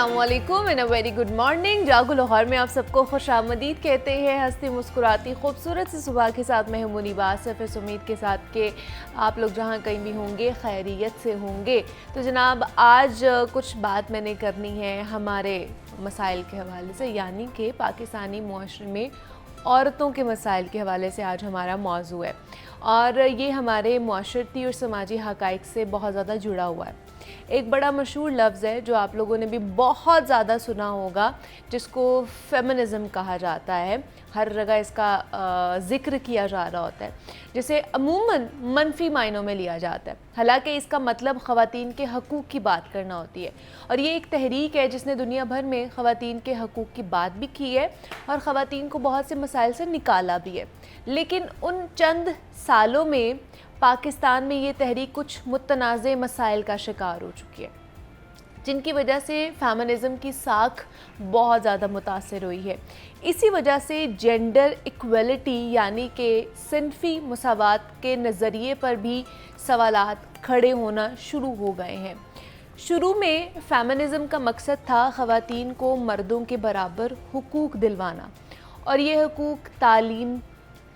अस्सलामुअलैकुम and a very good morning. जागो लाहौर में आप सबको खुशामदीद कहते हैं। हंसती मुस्कुराती खूबसूरत सी सुबह के साथ मैं हूं मुनीब आसिफ। इस उम्मीद के साथ कि आप लोग जहां कहीं भी होंगे खैरियत से होंगे। तो जनाब आज कुछ बात मैंने करनी है हमारे मसाइल के हवाले से, यानी कि पाकिस्तानी मुआशरे में औरतों के मसाइल के हवाले से आज हमारा मौजू है। और ये हमारे मुआशरती और समाजी हक़ाइक़ से बहुत ज़्यादा जुड़ा हुआ है। एक बड़ा मशहूर लफ्ज़ है जो आप लोगों ने भी बहुत ज़्यादा सुना होगा, जिसको फेमिनिज़म कहा जाता है। हर जगह इसका ज़िक्र किया जा रहा होता है, जिसे अमूमन मनफी मायनों में लिया जाता है। हालांकि इसका मतलब ख़वातीन के हकूक़ की बात करना होती है। और ये एक तहरीक है जिसने दुनिया भर में ख़वातीन के हकूक़ की बात भी की है और ख़वातीन को बहुत से मसाइल से निकाला भी है। लेकिन उन चंद सालों में पाकिस्तान में ये तहरीक कुछ मुतनाज़े मसाइल का शिकार हो चुकी है, जिनकी वजह से फेमिनिज़म की साख बहुत ज़्यादा मुतासिर हुई है। इसी वजह से जेंडर इक्वलिटी यानी कि सिनफ़ी मसावात के नज़रिए पर भी सवालात खड़े होना शुरू हो गए हैं। शुरू में फेमिनिज़म का मकसद था ख़वातीन को मर्दों के बराबर हुकूक दिलवाना, और ये हुकूक तालीम,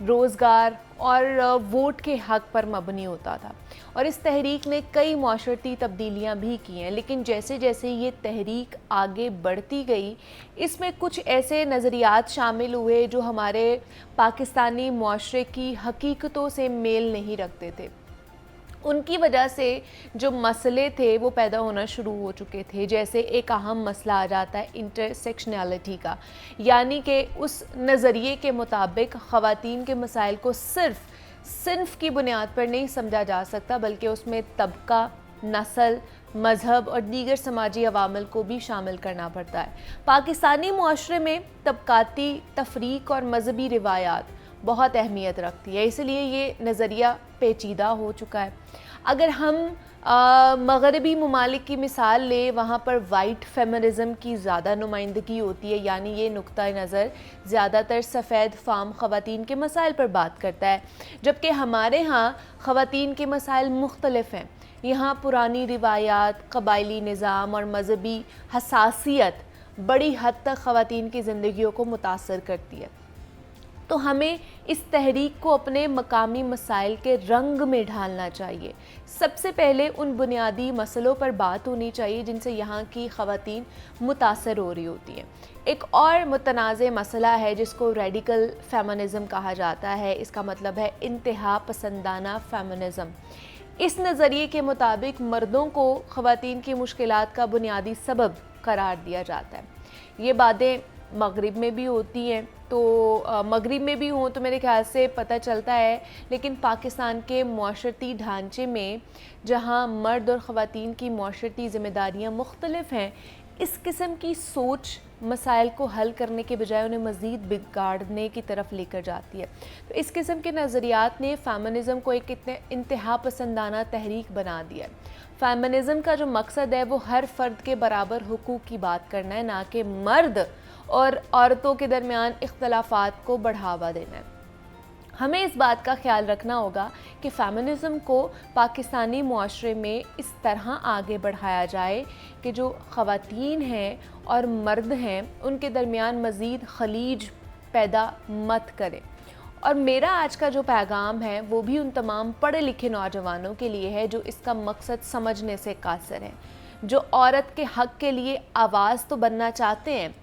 रोज़गार और वोट के हक़ पर मबनी होता था। और इस तहरीक ने कई माशरती तब्दीलियाँ भी की हैं। लेकिन जैसे जैसे ये तहरीक आगे बढ़ती गई, इसमें कुछ ऐसे नज़रियात शामिल हुए जो हमारे पाकिस्तानी माशरे की हकीकतों से मेल नहीं रखते थे। उनकी वजह से जो मसले थे वो पैदा होना शुरू हो चुके थे। जैसे एक अहम मसला आ जाता है इंटरसेक्शनैलिटी का, यानी कि उस नज़रिए के मुताबिक ख़वातीन के मसाइल को सिर्फ़ सिन्फ़ की बुनियाद पर नहीं समझा जा सकता, बल्कि उसमें तबका, नस्ल, मज़हब और दीगर समाजी अवामिल को भी शामिल करना पड़ता है। पाकिस्तानी मुआशरे में तबकाती तफरीक और मजहबी रिवायात बहुत अहमियत रखती है, इसलिए ये नज़रिया पेचीदा हो चुका है। अगर हम मगरबी ममालिक की मिसाल लें, वहाँ पर वाइट फेमिनिज़म की ज़्यादा नुमाइंदगी होती है, यानी ये नुक्ता नज़र ज़्यादातर सफ़ेद फ़ाम ख़वातीन के मसाइल पर बात करता है। जबकि हमारे यहाँ ख़वातीन के मसाइल मुख्तलिफ़ हैं। यहाँ पुरानी रिवायात, कबायली निज़ाम और मजहबी हसासियत बड़ी हद तक ख़वातीन की ज़िंदगियों को मुतासर करती है। तो हमें इस तहरीक को अपने मकामी मसाइल के रंग में ढालना चाहिए। सबसे पहले उन बुनियादी मसलों पर बात होनी चाहिए जिनसे यहाँ की ख़वातीन मुतासर हो रही होती हैं। एक और मुतनाज़े मसला है जिसको रेडिकल फेमिनिज़म कहा जाता है। इसका मतलब है इंतहा पसंदाना फेमिनिज़म। इस नज़रिए के मुताबिक मर्दों को ख़वातीन की मुश्किलात का बुनियादी सबब करार दिया जाता है। ये बातें मगरिब में भी होती हैं, तो मगरिब में भी हों तो मेरे ख्याल से पता चलता है। लेकिन पाकिस्तान के मुआशरती ढांचे में जहां मर्द और ख़वातीन की मुआशरती ज़िम्मेदारियां मुख्तलिफ़ हैं, इस किस्म की सोच मसाइल को हल करने के बजाय उन्हें मज़ीद बिगाड़ने की तरफ लेकर जाती है। तो इस किस्म के नज़रियात ने फेमिनिज़म को एक इतने इंतहा पसंदाना तहरीक बना दिया है। फेमिनिज़म का जो मकसद है वो हर फ़र्द के बराबर हुकूक की बात करना है, ना कि मर्द और औरतों के दरमियान इख्तलाफात को बढ़ावा देना है। हमें इस बात का ख्याल रखना होगा कि फ़ेमिनिज़म को पाकिस्तानी मुआशरे में इस तरह आगे बढ़ाया जाए कि जो ख़वातीन हैं और मर्द हैं उनके दरमियान मज़ीद खलीज पैदा मत करें। और मेरा आज का जो पैगाम है वो भी उन तमाम पढ़े लिखे नौजवानों के लिए है जो इसका मकसद समझने से कासिर हैं, जो औरत के हक़ के लिए आवाज़ तो बनना चाहते हैं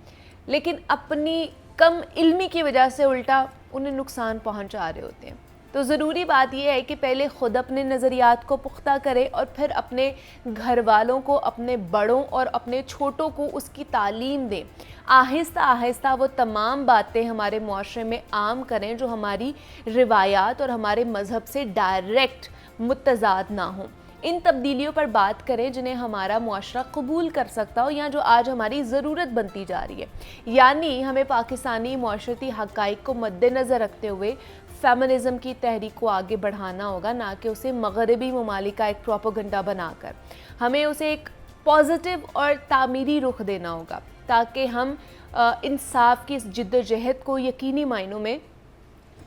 लेकिन अपनी कम इल्मी की वजह से उल्टा उन्हें नुकसान पहुंचा रहे होते हैं। तो ज़रूरी बात यह है कि पहले ख़ुद अपने नज़रियात को पुख्ता करें और फिर अपने घर वालों को, अपने बड़ों और अपने छोटों को उसकी तालीम दें। आहिस्ता आहिस्ता वो तमाम बातें हमारे मुआशरे में आम करें जो हमारी रिवायात और हमारे मज़हब से डायरेक्ट मुतज़ाद ना हों। इन तब्दीलियों पर बात करें जिन्हें हमारा मुआशरा कबूल कर सकता हो या जो आज हमारी ज़रूरत बनती जा रही है। यानी हमें पाकिस्तानी मुआशरती हक़ाइक़ को मद्देनज़र रखते हुए फेमिनिज़म की तहरीक को आगे बढ़ाना होगा, ना कि उसे मगरबी ममालिक का एक प्रोपेगेंडा बनाकर। हमें उसे एक पॉजिटिव और तामीरी रुख देना होगा ताकि हम इंसाफ की इस जिद्दोजहद को यकीनी मायनों में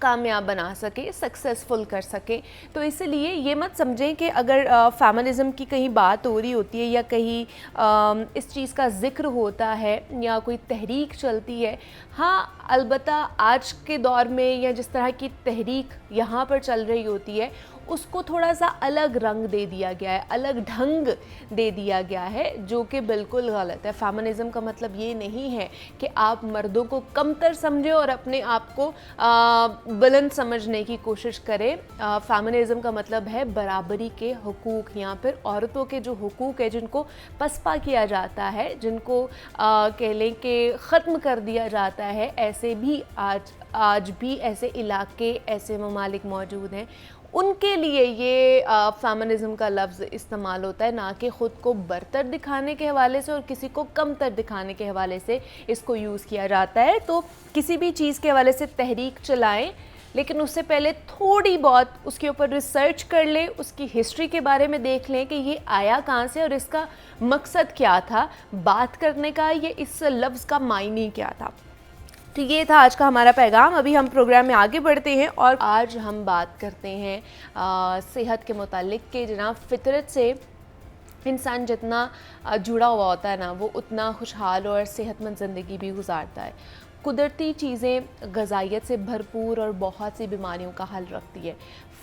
कामयाब बना सके, सक्सेसफुल कर सके। तो इसलिए ये मत समझें कि अगर फेमिनिज़म की कहीं बात हो रही होती है या कहीं इस चीज़ का ज़िक्र होता है या कोई तहरीक चलती है, हाँ अलबत्ता आज के दौर में या जिस तरह की तहरीक यहाँ पर चल रही होती है उसको थोड़ा सा अलग रंग दे दिया गया है, अलग ढंग दे दिया गया है, जो कि बिल्कुल गलत है। फेमिनिज़म का मतलब ये नहीं है कि आप मर्दों को कमतर समझें और अपने आप को बुलंद समझने की कोशिश करें। फेमिनिज़म का मतलब है बराबरी के हुकूक, या फिर औरतों के जो हुकूक है जिनको पसपा किया जाता है, जिनको कह लें कि ख़त्म कर दिया जाता है, ऐसे भी आज भी ऐसे इलाके, ऐसे ममालिक मौजूद हैं, उनके लिए ये फेमिनिज़म का लफ्ज़ इस्तेमाल होता है, ना कि ख़ुद को बरतर दिखाने के हवाले से और किसी को कमतर दिखाने के हवाले से इसको यूज़ किया जाता है। तो किसी भी चीज़ के हवाले से तहरीक चलाएं, लेकिन उससे पहले थोड़ी बहुत उसके ऊपर रिसर्च कर लें, उसकी हिस्ट्री के बारे में देख लें कि ये आया कहाँ से और इसका मकसद क्या था बात करने का, ये इस लफ्ज़ का मायने क्या था। तो ये था आज का हमारा पैगाम। अभी हम प्रोग्राम में आगे बढ़ते हैं और आज हम बात करते हैं सेहत के मुतालिक कि जनाब फितरत से इंसान जितना जुड़ा हुआ होता है ना, वो उतना खुशहाल और सेहतमंद ज़िंदगी भी गुजारता है। कुदरती चीज़ें ग़िज़ाइयत से भरपूर और बहुत सी बीमारियों का हल रखती है।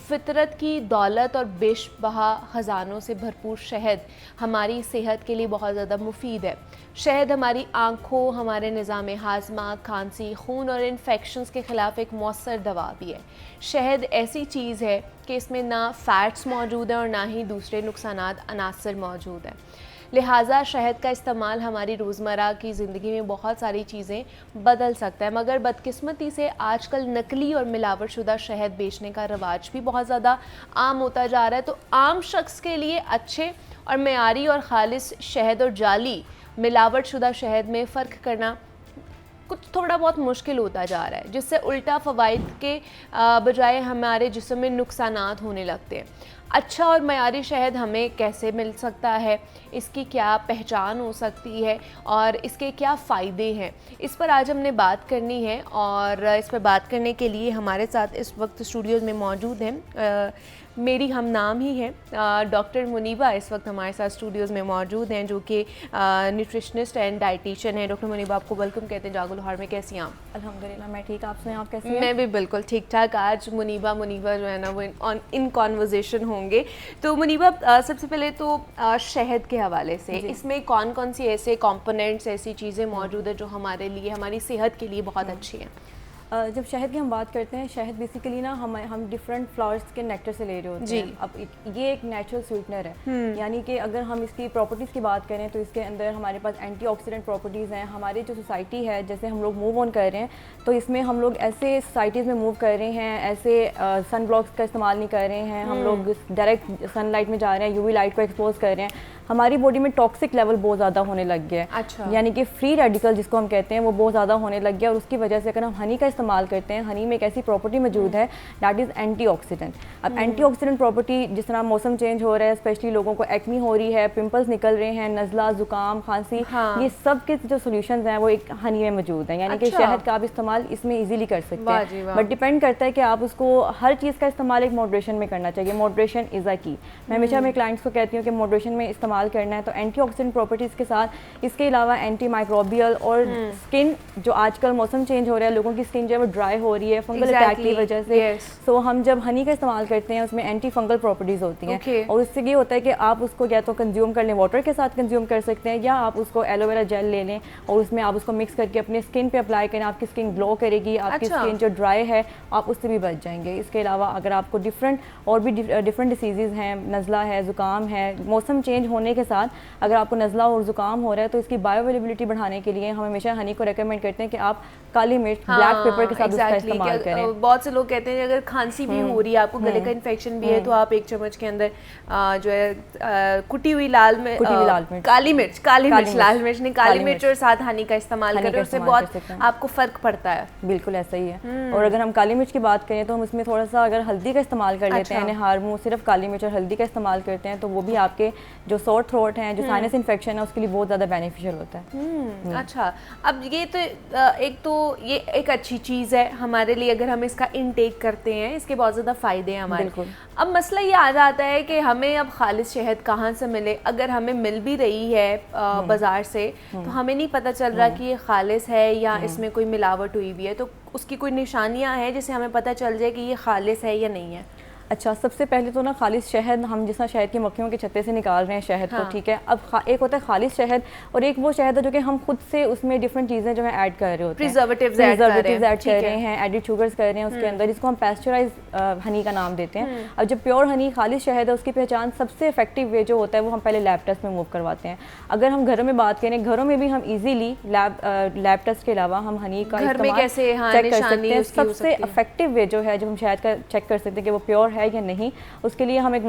फितरत की दौलत और बेशबहा ख़जानों से भरपूर शहद हमारी सेहत के लिए बहुत ज़्यादा मुफीद है। शहद हमारी आँखों, हमारे निज़ाम हाज़मा, खांसी, खून और इन्फेक्शंस के ख़िलाफ़ एक मौसर दवा भी है। शहद ऐसी चीज़ है कि इसमें ना फ़ैट्स मौजूद हैं और ना ही दूसरे नुकसानात अनासर मौजूद हैं। लिहाजा शहद का इस्तेमाल हमारी रोज़मर्रा की ज़िंदगी में बहुत सारी चीज़ें बदल सकता है, मगर बदकिस्मती से आजकल नकली और मिलावट शुदा शहद बेचने का रवाज भी बहुत ज़्यादा आम होता जा रहा है। तो आम शख्स के लिए अच्छे और मेयारी और खालिस शहद और जाली मिलावट शुदा शहद में फ़र्क करना कुछ थोड़ा बहुत मुश्किल होता जा रहा है, जिससे उल्टा फ़वाइद के बजाय हमारे जिस्म में नुकसानात होने लगते हैं। अच्छा और मयारी शहद हमें कैसे मिल सकता है, इसकी क्या पहचान हो सकती है और इसके क्या फ़ायदे हैं, इस पर आज हमने बात करनी है। और इस पर बात करने के लिए हमारे साथ इस वक्त स्टूडियोज़ में मौजूद हैं मेरी हम नाम ही हैं डॉक्टर मुनीबा इस वक्त हमारे साथ स्टूडियोज़ में मौजूद हैं, जो कि न्यूट्रिशनिस्ट एंड डाइटिशियन है। डॉक्टर मुनीबा, आपको वेलकम कहते हैं जागो लाहौर में। कैसी हैं आप? अल्हम्दुलिल्लाह मैं ठीक, आप सुनाएं आप कैसी हैं? मैं भी बिल्कुल ठीक ठाक। आज मुनीबा जो है ना वो इन कॉन्वर्जेशन होंगे। तो मुनीबा, सबसे पहले तो शहद के हवाले से इसमें कौन कौन सी ऐसे कॉम्पोनेंट्स, ऐसी चीज़ें मौजूद है जो हमारे लिए, हमारी सेहत के लिए बहुत अच्छी हैं? जब शहद की हम बात करते हैं, शहद बेसिकली ना हम डिफरेंट फ्लावर्स के नेक्टर से ले रहे होते हैं। अब ये एक नेचुरल स्वीटनर है, यानी कि अगर हम इसकी प्रॉपर्टीज़ की बात करें तो इसके अंदर हमारे पास एंटीऑक्सीडेंट प्रॉपर्टीज़ हैं। हमारी जो सोसाइटी है, जैसे हम लोग मूव ऑन कर रहे हैं, तो इसमें हम लोग ऐसे सोसाइटीज़ में मूव कर रहे हैं, ऐसे सन ब्लॉक्स का इस्तेमाल नहीं कर रहे हैं, हम लोग डायरेक्ट सनलाइट में जा रहे हैं, यूवी लाइट को एक्सपोज कर रहे हैं। हमारी बॉडी में टॉक्सिक लेवल बहुत ज़्यादा होने लग गया है। अच्छा। यानी कि फ्री रेडिकल जिसको हम कहते हैं वो बहुत ज़्यादा होने लग गया, और उसकी वजह से अगर हम हनी का इस्तेमाल करते हैं, हनी में एक ऐसी प्रॉपर्टी मौजूद है दैट इज़ एंटीऑक्सीडेंट। अब एंटीऑक्सीडेंट प्रॉपर्टी, जिस तरह मौसम चेंज हो रहा है, स्पेशली लोगों को एक्नी हो रही है, पिंपल्स निकल रहे हैं, नज़ला, ज़ुकाम, खांसी, ये सब के जो सोल्यूशंस हैं वो एक हनी में मौजूद हैं। यानी कि शहद का आप इस्तेमाल इसमें ईजिली कर सकते हैं, बट डिपेंड करता है कि आप उसको हर चीज़ का इस्तेमाल एक मॉडरेशन में करना चाहिए। मॉडरेशन इज़ अ की। मैं हमेशा मेरे क्लाइंट्स को कहती हूँ कि मॉडरेशन में इस्तेमाल करना है। तो एंटीऑक्सीडेंट प्रॉपर्टीज़ के साथ इसके अलावा एंटी माइक्रोबियल और स्किन, जो आजकल मौसम चेंज हो रहा है, लोगों की स्किन जो है वो ड्राई हो रही है फंगल अटैक की वजह से। सो हम जब हनी का इस्तेमाल करते हैं उसमें एंटी फंगल प्रॉपर्टीज़ होती हैं, और उससे ये होता है कि आप उसको या तो कंज्यूम कर लें, वाटर के साथ कंज्यूम कर सकते हैं, या आप उसको एलोवेरा जेल ले लें और उसमें आप उसको मिक्स करके अपने स्किन पे अप्लाई करें। आपकी स्किन ग्लो करेगी, आपकी स्किन जो ड्राई है आप उससे भी बच जाएंगे। इसके अलावा अगर आपको डिफरेंट डिसीज़ हैं, नज़ला है, ज़ुकाम है, मौसम चेंज होने के साथ अगर आपको नज़ला और ज़ुकाम हो रहा है, तो इसकी बायो अवेलेबिलिटी बढ़ाने के लिए हम हमेशा हनी को रेकमेंड करते हैं कि आप काली मिर्च, ब्लैक पेपर के साथ उसका इस्तेमाल करें। बहुत से लोग कहते हैं अगर खांसी भी हो रही है, आपको गले का इन्फेक्शन भी है, तो आप एक चम्मच के अंदर जो है कुटी हुई लाल मिर्च, काली मिर्च, लाल मिर्च नहीं, काली मिर्च और साथ हनी का इस्तेमाल करें, उससे बहुत आपको फ़र्क पड़ता है। बिल्कुल ऐसा ही है। और अगर हम काली मिर्च की बात करें तो हम उसमें थोड़ा सा अगर हल्दी का इस्तेमाल कर लेते हैं, हारमू सिर्फ काली मिर्च और हल्दी का इस्तेमाल करते हैं, तो वो भी आपके जो सोर थ्रोट हैं, जो साइनस इन्फेक्शन है, उसके लिए बहुत ज़्यादा बेनिफिशियल होता है। अच्छा, अब ये तो एक तो ये एक अच्छी चीज़ है हमारे लिए अगर हम इसका इनटेक करते हैं, इसके बहुत ज़्यादा फ़ायदे हैं हमारे। बिल्कुल। अब मसला ये आ जाता है कि हमें अब खालिस शहद कहाँ से मिले, अगर हमें मिल भी रही है बाज़ार से तो हमें नहीं पता चल रहा कि ये खालिस है या इसमें कोई मिलावट हुई हुई है, तो उसकी कोई निशानियाँ हैं जिससे हमें पता चल जाए कि ये खालिस है या नहीं है? अच्छा, सबसे पहले तो ना खालिस शहद, हम जिस तरह शहद की मक्खियों के छत्ते से निकाल रहे हैं शहद को, ठीक है। अब एक होता है खालिस शहद और एक वो शहद है जो कि हम खुद से उसमें डिफरेंट चीज़ें जो है ऐड कर रहे होते हैं, प्रिजर्वेटिव्स ऐड कर रहे हैं, एडिड शुगर्स कर रहे हैं उसके अंदर, जिसको हम पैस्चराइज हनी का नाम देते हैं। अब जब प्योर हनी खालिस शहद है, उसकी पहचान सबसे इफेक्टिव वे जो होता है वो हम पहले लैब टेस्ट में मूव करवाते हैं। अगर हम घरों में बात करें, घरों में भी हम इजीली लैब टेस्ट के अलावा हम हनी का इस्तेमाल चेक कर सकते हैं। सबसे इफेक्टिव वे जो है जब हम शहद का चेक कर सकते हैं कि वो प्योर है या नहीं, उसके लिए हम एक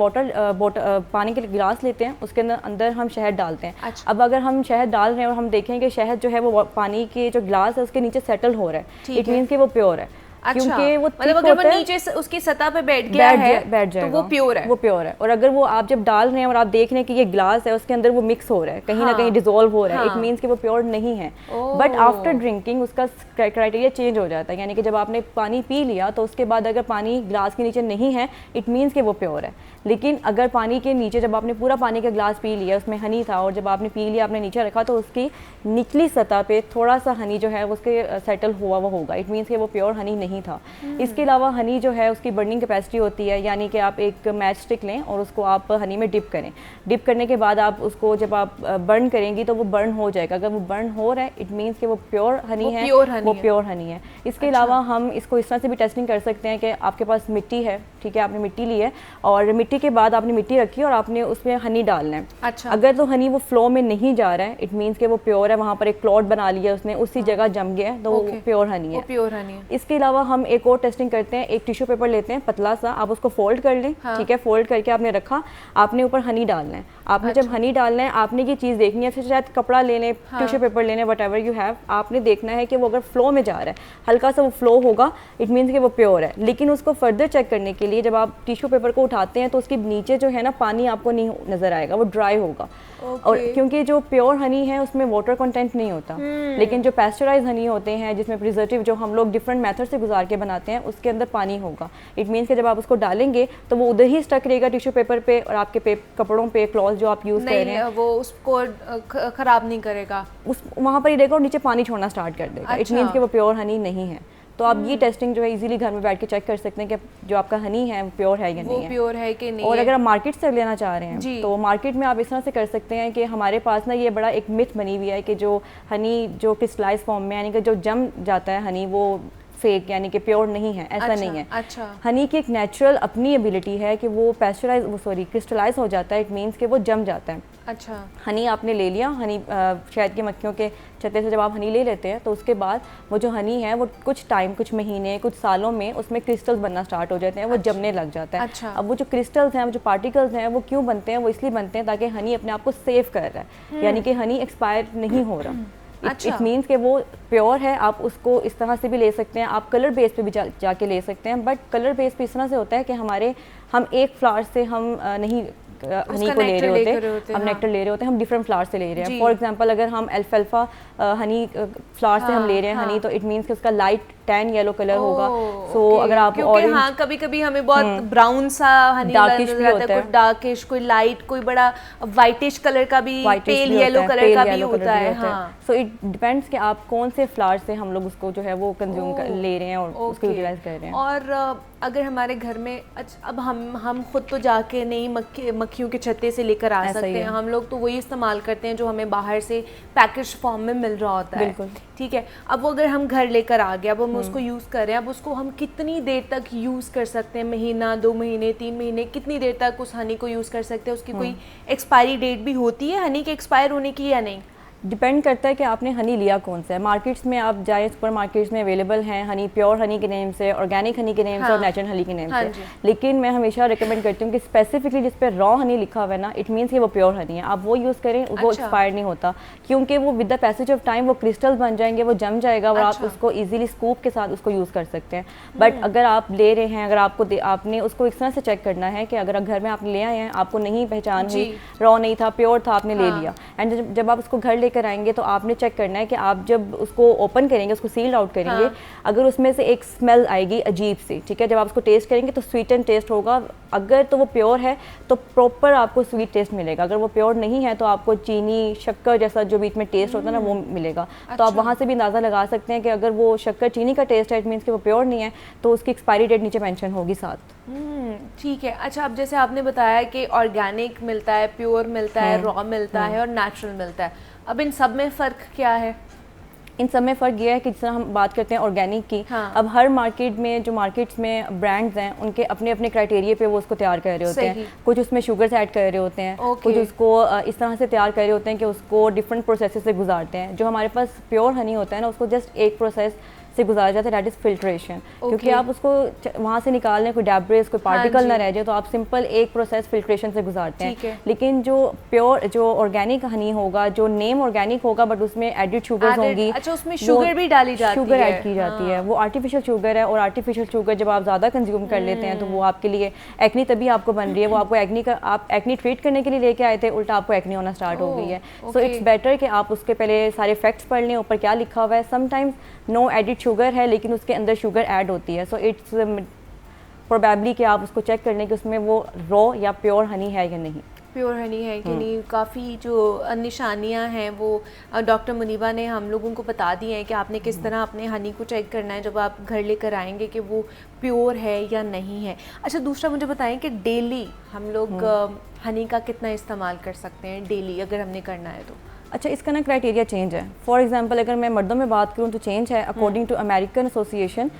पानी के गिलास लेते हैं, उसके अंदर हम शहद डालते हैं। अच्छा। अब अगर हम शहद डाल रहे हैं और हम देखें कि शहद जो है वो पानी के जो गिलास है उसके नीचे सेटल हो रहा है, इट मीन्स कि वो प्योर है। अच्छा, क्योंकि वो मतलब अगर वो नीचे उसकी सतह पे बैठ जाएगा तो वो प्योर है। वो प्योर है। और अगर वो आप जब डाल रहे हैं और आप देख रहे हैं कि ये ग्लास है, उसके अंदर वो मिक्स हो रहा है, कहीं ना कहीं डिसॉल्व हो रहा है, इट मीन्स कि वो प्योर नहीं है। बट आफ्टर ड्रिंकिंग उसका क्राइटेरिया चेंज हो जाता है, यानी कि जब आपने पानी पी लिया तो उसके बाद अगर पानी ग्लास के नीचे नहीं है, इट मीन्स कि वो प्योर है। लेकिन अगर पानी के नीचे, जब आपने पूरा पानी का ग्लास पी लिया, उसमें हनी था और जब आपने पी लिया, आपने नीचे रखा, तो उसकी निचली सतह पे थोड़ा सा हनी जो है उसके सेटल हुआ वो होगा, इट मीन्स कि वो प्योर हनी नहीं था। इसके अलावा हनी जो है उसकी बर्निंग कैपेसिटी होती है, यानी कि आप एक मैच स्टिक लें और उसको आप हनी में डिप करें। डिप करने के बाद आप उसको जब आप बर्न करेंगी तो वो बर्न हो जाएगा। अगर वो बर्न हो रहा है, इट मीन्स कि वो प्योर हनी है, वो प्योर हनी है। इसके अलावा हम इसको इस तरह से भी टेस्टिंग कर सकते हैं कि आपके पास मिट्टी है, ठीक है, आपने मिट्टी ली है और मिट्टी के बाद आपने मिट्टी रखी और आपने उसमें हनी डालना है। अच्छा। अगर तो हनी वो फ्लो में नहीं जा रहा है, इट मीन्स कि वो प्योर है, वहाँ पर एक क्लॉट बना लिया उसने, उसी जगह जम गया है, तो वो प्योर हनी है। प्योर हनी है। इसके अलावा हम एक और टेस्टिंग करते हैं। एक टिश्यू पेपर लेते हैं पतला सा, आप उसको फोल्ड कर लें, ठीक है, फोल्ड करके आपने रखा, आपने ऊपर हनी डालना है। आपने जब हनी डालना है, आपने ये चीज़ देखनी है, फिर शायद कपड़ा ले लें, टिश्यू पेपर लेने, वट एवर यू हैव, आपने देखना है कि वो अगर फ्लो में जा रहा है, हल्का सा वो फ्लो होगा, इट मीन्स कि वो प्योर है। लेकिन उसको फर्दर चेक करने के लिए जब आप टिश्यू पेपर को उठाते हैं तो उसके नीचे जो है ना पानी आपको नहीं नजर आएगा, वो ड्राई होगा। और क्योंकि जो प्योर हनी है उसमें वाटर कंटेंट नहीं होता, लेकिन जो पैस्चराइज हनी होते हैं जिसमें प्रिजर्वेटिव जो हम लोग डिफरेंट मेथड से गुजार के बनाते हैं, उसके अंदर पानी होगा। इट मीन्स कि जब आप उसको डालेंगे तो वो उधर ही स्टक रहेगा टिश्यू पेपर पे और आपके कपड़ों पे, क्लॉथ जो आप यूज़ कर रहे हैं, वो उसको खराब नहीं करेगा, उस वहाँ पर ही रहेगा और नीचे पानी छोड़ना स्टार्ट कर देगा। इट मीन्स कि वो प्योर हनी नहीं है। तो आप ये टेस्टिंग जो है इजीली घर में बैठ के चेक कर सकते हैं कि जो आपका हनी है वो प्योर है या नहीं है, प्योर है कि नहीं। और अगर आप मार्केट से लेना चाह रहे हैं तो मार्केट में आप इस तरह से कर सकते हैं कि हमारे पास ना ये बड़ा एक मिथ बनी हुई है कि जो हनी जो क्रिस्टलाइज फॉर्म में, यानी कि जो जम जाता है हनी, वो फेक यानी कि प्योर नहीं है। ऐसा नहीं है। अच्छा। हनी की एक नेचुरल अपनी एबिलिटी है कि वो क्रिस्टलाइज हो जाता है, इट मीन्स कि वो जम जाता है। अच्छा। हनी आपने ले लिया, हनी शहद की मक्खियों के छत्ते से जब आप हनी ले लेते हैं तो उसके बाद वो जो हनी है वो कुछ टाइम, कुछ महीने, कुछ सालों में उसमें क्रिस्टल्स बनना स्टार्ट हो जाते हैं, वो जमने लग जाता है। अच्छा। अब वो जो क्रिस्टल्स हैं, वो जो पार्टिकल्स हैं, वो क्यों बनते हैं? वो इसलिए बनते हैं ताकि हनी अपने आप को सेव कर रहा है, यानी कि हनी एक्सपायर नहीं हो रहा। इट मीन्स कि वो प्योर है। आप उसको इस तरह से भी ले सकते हैं, आप कलर बेस पे भी जाके ले सकते हैं, बट कलर बेस पे इस तरह से होता है कि हम एक फ्लावर से हम नहीं हनी को ले रहे होते, हम नेक्टर ले रहे होते हैं, हम डिफरेंट फ्लावर से ले रहे हैं। फॉर एग्जांपल अगर हम अल्फाल्फा हनी फ्लावर से हम ले रहे हैं हनी, तो इट मीन्स कि उसका लाइट टैन येलो कलर होगा। सो अगर आप ऑरेंज, हाँ, कभी-कभी हमें बहुत ब्राउन सा हनी डार्किश भी होता है, कोई डार्किश, कोई लाइट, कोई बड़ा वाइटिश कलर का भी, पेल येलो कलर का भी होता है। सो इट डिपेंड्स कि आप कौन से फ्लावर से हम लोग उसको जो है वो कंज्यूम ले रहे हैं और उसको यूटिलाइज कर रहे हैं। और अगर हमारे घर में अब हम खुद तो जाके नहीं मक्खियों के छत्ते से लेकर आ सकते हैं, हम लोग तो वही इस्तेमाल करते हैं जो हमें बाहर से पैकेज फॉर्म में मिल रहा होता है। ठीक है, अब वो अगर हम घर लेकर आ गए, अब हम उसको यूज़ कर रहे हैं, अब उसको हम कितनी देर तक यूज़ कर सकते हैं? महीना, 2 महीने, 3 महीने, कितनी देर तक उस हनी को यूज़ कर सकते हैं? उसकी कोई एक्सपायरी डेट भी होती है हनी के एक्सपायर होने की या नहीं? डिपेंड करता है कि आपने हनी लिया कौन सा है। मार्केट्स में आप जाए, सुपर मार्केट्स में अवेलेबल हैं हनी, प्योर हनी के नेम से, ऑर्गेनिक हनी के नेम से और नेचुरल हनी के नेम से। लेकिन मैं हमेशा रिकमेंड करती हूँ कि स्पेसिफिकली जिस पे रॉ हनी लिखा हुआ है ना, इट मीन्स कि वो प्योर हनी है, आप वो यूज़ करें। वो एक्सपायर नहीं होता, क्योंकि वो with the passage of time वो क्रिस्टल्स बन जाएंगे, वो जम जाएगा और आप उसको ईजिली स्कूप के साथ उसको यूज़ कर सकते हैं। बट अगर आप ले रहे हैं, अगर आपने उसको इस तरह से चेक करना है कि अगर घर में आपने ले आए हैं, आपको नहीं पहचान हुई, रॉ नहीं था, प्योर था, आपने ले लिया, एंड जब आप उसको घर लेकर आएंगे तो आपने चेक करना है कि आप जब उसको ओपन करेंगे, उसको सील आउट करेंगे, अगर उसमें से एक स्मेल आएगी अजीब सी, ठीक है, जब आप उसको टेस्ट करेंगे तो स्वीट एंड टेस्ट होगा। अगर तो वो प्योर है तो प्रॉपर आपको स्वीट टेस्ट मिलेगा, अगर वो प्योर नहीं है तो आपको चीनी, शक्कर जैसा जो बीच में टेस्ट होता है ना, वो मिलेगा। तो आप वहाँ से भी अंदाज़ा लगा सकते हैं कि अगर वो शक्कर चीनी का टेस्ट है, इट मीन्स कि वो प्योर नहीं है, तो उसकी एक्सपायरी डेट नीचे मेंशन होगी साथ। ठीक है। अच्छा, अब जैसे आपने बताया कि ऑर्गेनिक मिलता है, प्योर मिलता है, रॉ मिलता है और नेचुरल मिलता है, अब इन सब में फ़र्क क्या है? इन सब में फ़र्क ये है कि जिस तरह हम बात करते हैं ऑर्गेनिक की, अब हर मार्केट में जो मार्केट्स में ब्रांड्स हैं, उनके अपने अपने क्राइटेरिया पे वो उसको तैयार कर रहे होते हैं। कुछ उसमें शुगर्स ऐड कर रहे होते हैं, कुछ उसको इस तरह से तैयार कर रहे होते हैं कि उसको डिफरेंट प्रोसेस से गुजारते हैं। जो हमारे पास प्योर हनी होता है ना, उसको जस्ट एक प्रोसेस से गुजारा जाता है, दैट इज़ फिल्ट्रेशन। क्योंकि आप उसको वहाँ से निकालने, कोई डैब्रेस, कोई पार्टिकल ना रह जाए, तो आप सिंपल एक प्रोसेस फिल्ट्रेशन से गुजारते हैं। लेकिन जो प्योर, जो ऑर्गेनिक हनी होगा, जो नेम ऑर्गेनिक होगा बट उसमें एडिड शुगर्स होंगी, अच्छा, उसमें शुगर भी डाली जाती है, शुगर ऐड की जाती है, वो आर्टिफिशियल शुगर है। और आर्टिफिशियल शुगर जब आप ज़्यादा कंज्यूम कर लेते हैं तो वो आपके लिए एक्नी तभी आपको बन रही है, वो आपको एक्नी का, आप एक्नी ट्रीट करने के लिए लेके आए थे, उल्टा आपको एक्नी होना स्टार्ट हो गई है। सो इट्स बेटर कि आप उसके पहले सारे फैक्ट्स पढ़ लें, ऊपर क्या लिखा हुआ है। समटाइम्स नो एडिड शुगर है लेकिन उसके अंदर शुगर ऐड होती है, सो इट्स प्रोबेबली कि आप उसको चेक कर लें कि उसमें वो रॉ या प्योर हनी है या नहीं। प्योर हनी है कि नहीं। काफ़ी जो निशानियां हैं वो डॉक्टर मुनीबा ने हम लोगों को बता दी हैं कि आपने किस तरह अपने हनी को चेक करना है जब आप घर लेकर आएंगे कि वो प्योर है या नहीं है। अच्छा, दूसरा मुझे बताएं कि डेली हम लोग हनी का कितना इस्तेमाल कर सकते हैं डेली, अगर हमने करना है तो? अच्छा, इसका ना क्राइटेरिया चेंज है। फॉर एग्जांपल अगर मैं मर्दों में बात करूं तो चेंज है। अकॉर्डिंग टू अमेरिकन एसोसिएशन,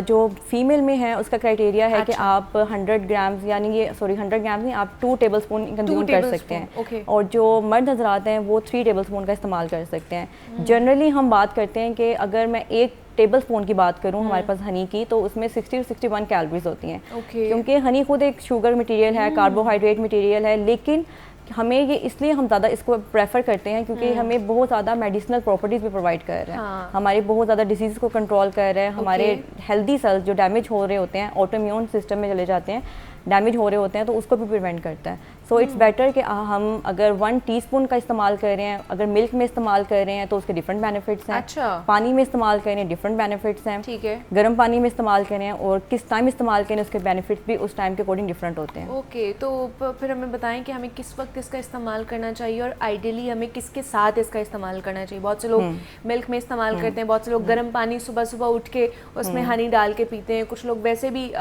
जो फीमेल में है उसका क्राइटेरिया है कि आप 100 ग्राम्स, यानी ये 100 ग्राम्स नहीं, आप 2 टेबलस्पून कंज्यूम कर सकते हैं। और जो मर्द हजरात हैं वो 3 टेबलस्पून का इस्तेमाल कर सकते हैं। जनरली हम बात करते हैं कि अगर मैं 1 टेबलस्पून की बात करूं हमारे पास हनी की, तो उसमें 60 से 61 कैलोरीज होती हैं। क्योंकि हनी खुद एक शुगर मटीरियल है, कार्बोहाइड्रेट मटीरियल है, लेकिन हमें ये इसलिए हम ज़्यादा इसको प्रेफर करते हैं क्योंकि हमें बहुत ज़्यादा मेडिसिनल प्रॉपर्टीज़ भी प्रोवाइड कर रहे हैं। हमारे बहुत ज़्यादा डिसीज़ को कंट्रोल कर रहे हैं। हमारे हेल्दी सेल्स जो डैमेज हो रहे होते हैं, ऑटोइम्यून सिस्टम में चले जाते हैं, डैमेज हो रहे होते हैं, तो उसको भी प्रिवेंट करता है। सो इट्स बेटर कि हम अगर 1 टीस्पून का इस्तेमाल कर रहे हैं, अगर मिल्क में इस्तेमाल कर रहे हैं तो उसके डिफरेंट बेनिफिट्स हैं। अच्छा। पानी में इस्तेमाल कर रहे हैं, डिफरेंट बेनिफिट्स हैं। ठीक है। गर्म पानी में इस्तेमाल करें और किस टाइम इस्तेमाल करें, उसके बेनिफिट्स भी उस टाइम के अकॉर्डिंग डिफरेंट होते हैं। ओके, तो फिर हमें बताएं कि हमें किस वक्त इसका इस्तेमाल करना चाहिए और आइडियली हमें किसके साथ इसका इस्तेमाल करना चाहिए। बहुत से लोग मिल्क में इस्तेमाल करते हैं, बहुत से लोग गर्म पानी सुबह सुबह उठ के उसमें हनी डाल के पीते हैं, कुछ लोग वैसे भी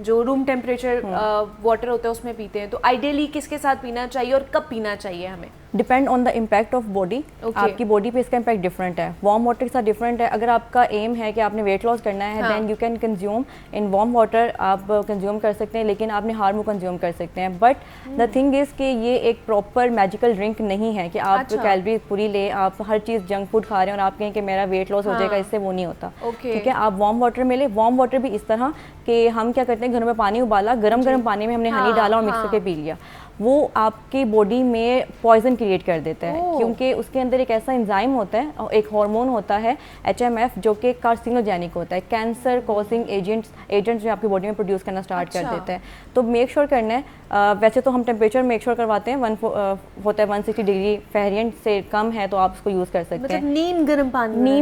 जो रूम टेम्परेचर वाटर होता है उसमें पीते हैं। तो आइडियली किसके साथ पीना चाहिए और कब पीना चाहिए हमें? Depend on the impact of body. आपकी बॉडी पे इसका इम्पैक्ट डिफरेंट है, वार्म वाटर के साथ डिफरेंट है। अगर आपका एम है कि आपने वेट लॉस करना है, then you can consume in warm water, आप कंज्यूम कर सकते हैं, लेकिन आपने हार्मो कंज्यूम कर सकते हैं। बट द थिंग इज़ कि ये एक प्रॉपर मैजिकल ड्रिंक नहीं है कि आप कैलोरी पूरी ले, आप हर चीज़ जंक फूड खा रहे हैं और आप कहें कि मेरा वेट लॉस हो जाएगा, इससे वो नहीं होता। ठीक है, आप वार्म वाटर में ले। वार्म वाटर भी इस तरह कि हम क्या करते हैं, घरों में पानी उबाला, गर्म पानी में हमने हनी डाला और मिक्स करके पी लिया, वो आपकी बॉडी में पॉइजन क्रिएट कर देता है। क्योंकि उसके अंदर एक ऐसा एंजाइम होता है और एक हार्मोन होता है HMF, जो कि कार्सिनोजेनिक होता है, कैंसर कॉजिंग एजेंट्स जो आपकी बॉडी में प्रोड्यूस करना स्टार्ट कर देता है। तो मेक श्योर करना है, वैसे तो हम टेम्परेचर मेक श्योर करवाते हैं, होता है 160 डिग्री फ़ारेनहाइट से कम है तो आप उसको यूज़ कर सकते हैं। नीम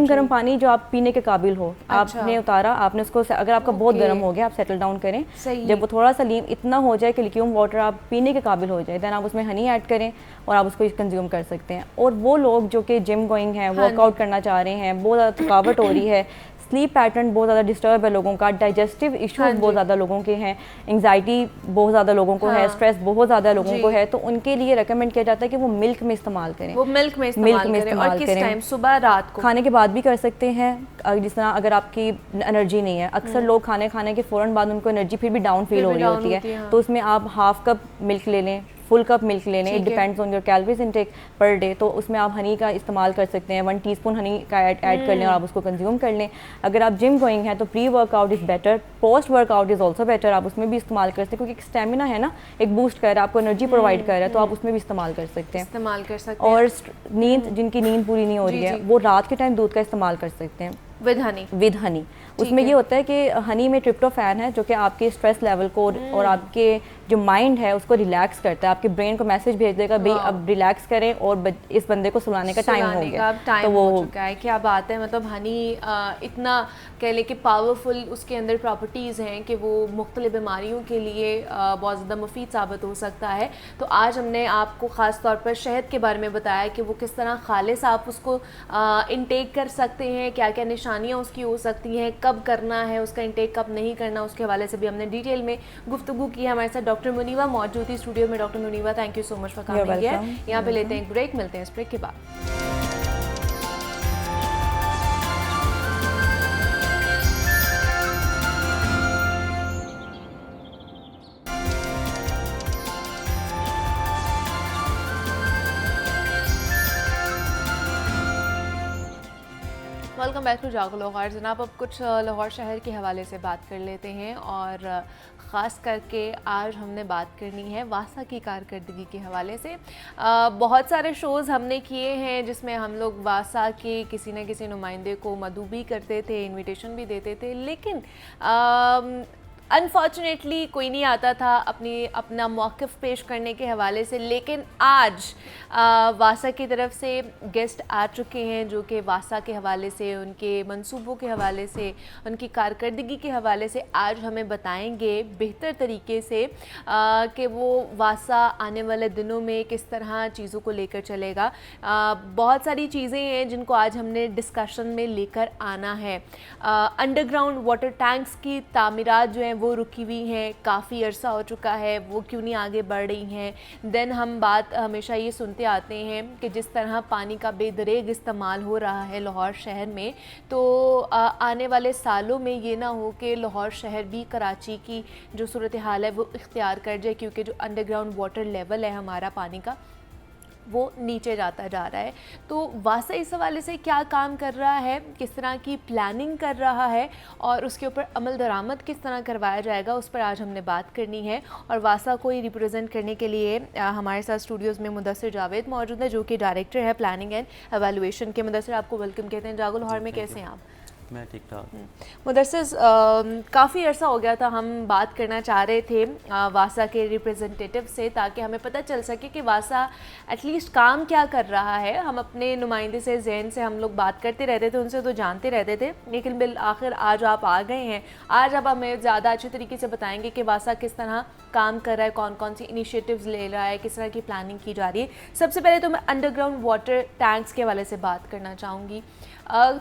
गर्म पानी जो आप पीने के काबिल हो, आपने उतारा, आपने उसको, अगर आपका बहुत गर्म हो गया आप सेटल डाउन करें, जब वो थोड़ा सा लीम इतना हो जाए कि लिक्यूम वाटर आप पीने के काबिल हो जाए, देन आप उसमें हनी ऐड करें और आप उसको कंज्यूम कर सकते हैं। और वो लोग जो कि जिम गोइंग हैं, वर्कआउट करना चाह रहे हैं, बहुत ज़्यादा थकावट हो रही है, स्लीप पैटर्न बहुत ज़्यादा डिस्टर्ब है लोगों का, डाइजेस्टिव इश्यूज बहुत ज़्यादा लोगों के हैं, एंग्जाइटी बहुत ज़्यादा लोगों को है, स्ट्रेस बहुत ज़्यादा लोगों को है, तो उनके लिए रेकमेंड किया जाता है कि वो मिल्क में इस्तेमाल करें। वो मिल्क में इस्तेमाल और किस टाइम? सुबह, रात को? खाने के बाद भी कर सकते हैं। जिस तरह अगर आपकी एनर्जी नहीं है, अक्सर लोग खाने के फ़ौरन बाद उनको एनर्जी फिर भी डाउन फील हो रही होती है, तो उसमें आप 1/2 कप मिल्क ले लें, फुल कप मिल्क ले लें, इट ठीक है। Depends on your calories intake per day, तो उसमें आप हनी का इस्तेमाल कर सकते हैं। 1 टीस्पून हनी का ऐड कर लें और आप उसको कंज्यूम कर लें। अगर आप जिम गोइंग हैं तो pre workout is better, post workout is also better, आप उसमें भी इस्तेमाल कर सकते हैं, क्योंकि एक स्टेमिना है ना, एक बूस्ट कर रहा है, आपको एनर्जी प्रोवाइड कर रहा है, तो आप उसमें भी इस्तेमाल कर सकते हैं। इस्तेमाल कर सकते हैं और नींद, जिनकी नींद पूरी नहीं हो रही जी, है, जी। वो रात के टाइम दूध का इस्तेमाल कर सकते हैं विद हनी। विद हनी। उसमें है। ये होता है कि हनी में ट्रिप्टोफैन है जो कि आपके स्ट्रेस लेवल को और आपके जो माइंड है उसको रिलैक्स करता है, आपके ब्रेन को मैसेज भेज देगा भाई अब रिलैक्स करें और इस बंदे को सुलाने का टाइम हो गया, तो वो हो चुका है। क्या बात है, मतलब हनी इतना कह ले कि पावरफुल उसके अंदर प्रॉपर्टीज़ हैं कि वो मुख्तलिफ बीमारियों के लिए बहुत ज़्यादा मुफीद साबित हो सकता है। तो आज हमने आपको ख़ास तौर पर शहद के बारे में बताया कि वो किस तरह खालिस आप उसको इनटेक कर सकते हैं, क्या क्या निशानियाँ उसकी हो सकती हैं, कब करना है उसका इंटेक, कब नहीं करना, उसके हवाले से भी हमने डिटेल में गुफ्तगू की है। हमारे साथ डॉक्टर मुनीबा मौजूद थी स्टूडियो में। Doctor Muniba, thank you so much for coming here. यहाँ पे लेते हैं एक ब्रेक, मिलते हैं इस ब्रेक के बाद। वेलकम बैक टू जागो लाहौर। जनाब, अब कुछ लाहौर शहर के हवाले से बात कर लेते हैं और ख़ास करके आज हमने बात करनी है वासा की कारकर्दगी के हवाले से। बहुत सारे शोज़ हमने किए हैं जिसमें हम लोग वासा के किसी न किसी नुमाइंदे को मदऊ भी करते थे, इनविटेशन भी देते थे, लेकिन अनफॉर्चुनेटली कोई नहीं आता था अपना मौक़िफ़ पेश करने के हवाले से। लेकिन आज वासा की तरफ से गेस्ट आ चुके हैं जो कि वासा के हवाले से, उनके मंसूबों के हवाले से, उनकी कारकर्दगी के हवाले से आज हमें बताएंगे बेहतर तरीके से कि वो वासा आने वाले दिनों में किस तरह चीज़ों को लेकर चलेगा। बहुत सारी चीज़ें हैं जिनको आज हमने डिस्कशन में लेकर आना है। अंडरग्राउंड वाटर टैंक्स की तामीरात जो हैं वो रुकी हुई हैं, काफ़ी अरसा हो चुका है, वो क्यों नहीं आगे बढ़ रही हैं। देन हम बात हमेशा ये सुनते आते हैं कि जिस तरह पानी का बेदरेग इस्तेमाल हो रहा है लाहौर शहर में, तो आने वाले सालों में ये ना हो कि लाहौर शहर भी कराची की जो सूरत हाल है वो इख्तियार कर जाए, क्योंकि जो अंडरग्राउंड वाटर लेवल है हमारा पानी का वो नीचे जाता जा रहा है। तो वासा इस हवाले से क्या काम कर रहा है, किस तरह की प्लानिंग कर रहा है और उसके ऊपर अमल दरामद किस तरह करवाया जाएगा, उस पर आज हमने बात करनी है। और वासा को ही रिप्रेजेंट करने के लिए हमारे साथ स्टूडियोज़ में मुदस्सिर जावेद मौजूद है जो कि डायरेक्टर है प्लानिंग एंड एवेलुएशन के। मुदस्सिर, आपको वेलकम कहते हैं जागो लाहौर में। कैसे हैं आप? मैं ठीक ठाक। मुदस्सिर, काफ़ी अर्सा हो गया था हम बात करना चाह रहे थे वासा के रिप्रेजेंटेटिव से, ताकि हमें पता चल सके कि वासा एटलीस्ट काम क्या कर रहा है। हम अपने नुमाइंदे से, जैन से हम लोग बात करते रहते थे, उनसे तो जानते रहते थे, लेकिन बिल आखिर आज आप आ गए हैं। आज अब हमें ज़्यादा अच्छे तरीके से बताएंगे कि वासा किस तरह काम कर रहा है, कौन कौन सी इनिशिएटिव्स ले रहा है, किस तरह की प्लानिंग की जा रही है। सबसे पहले तो मैं अंडरग्राउंड वाटर टैंक्स के हवाले से बात करना चाहूँगी।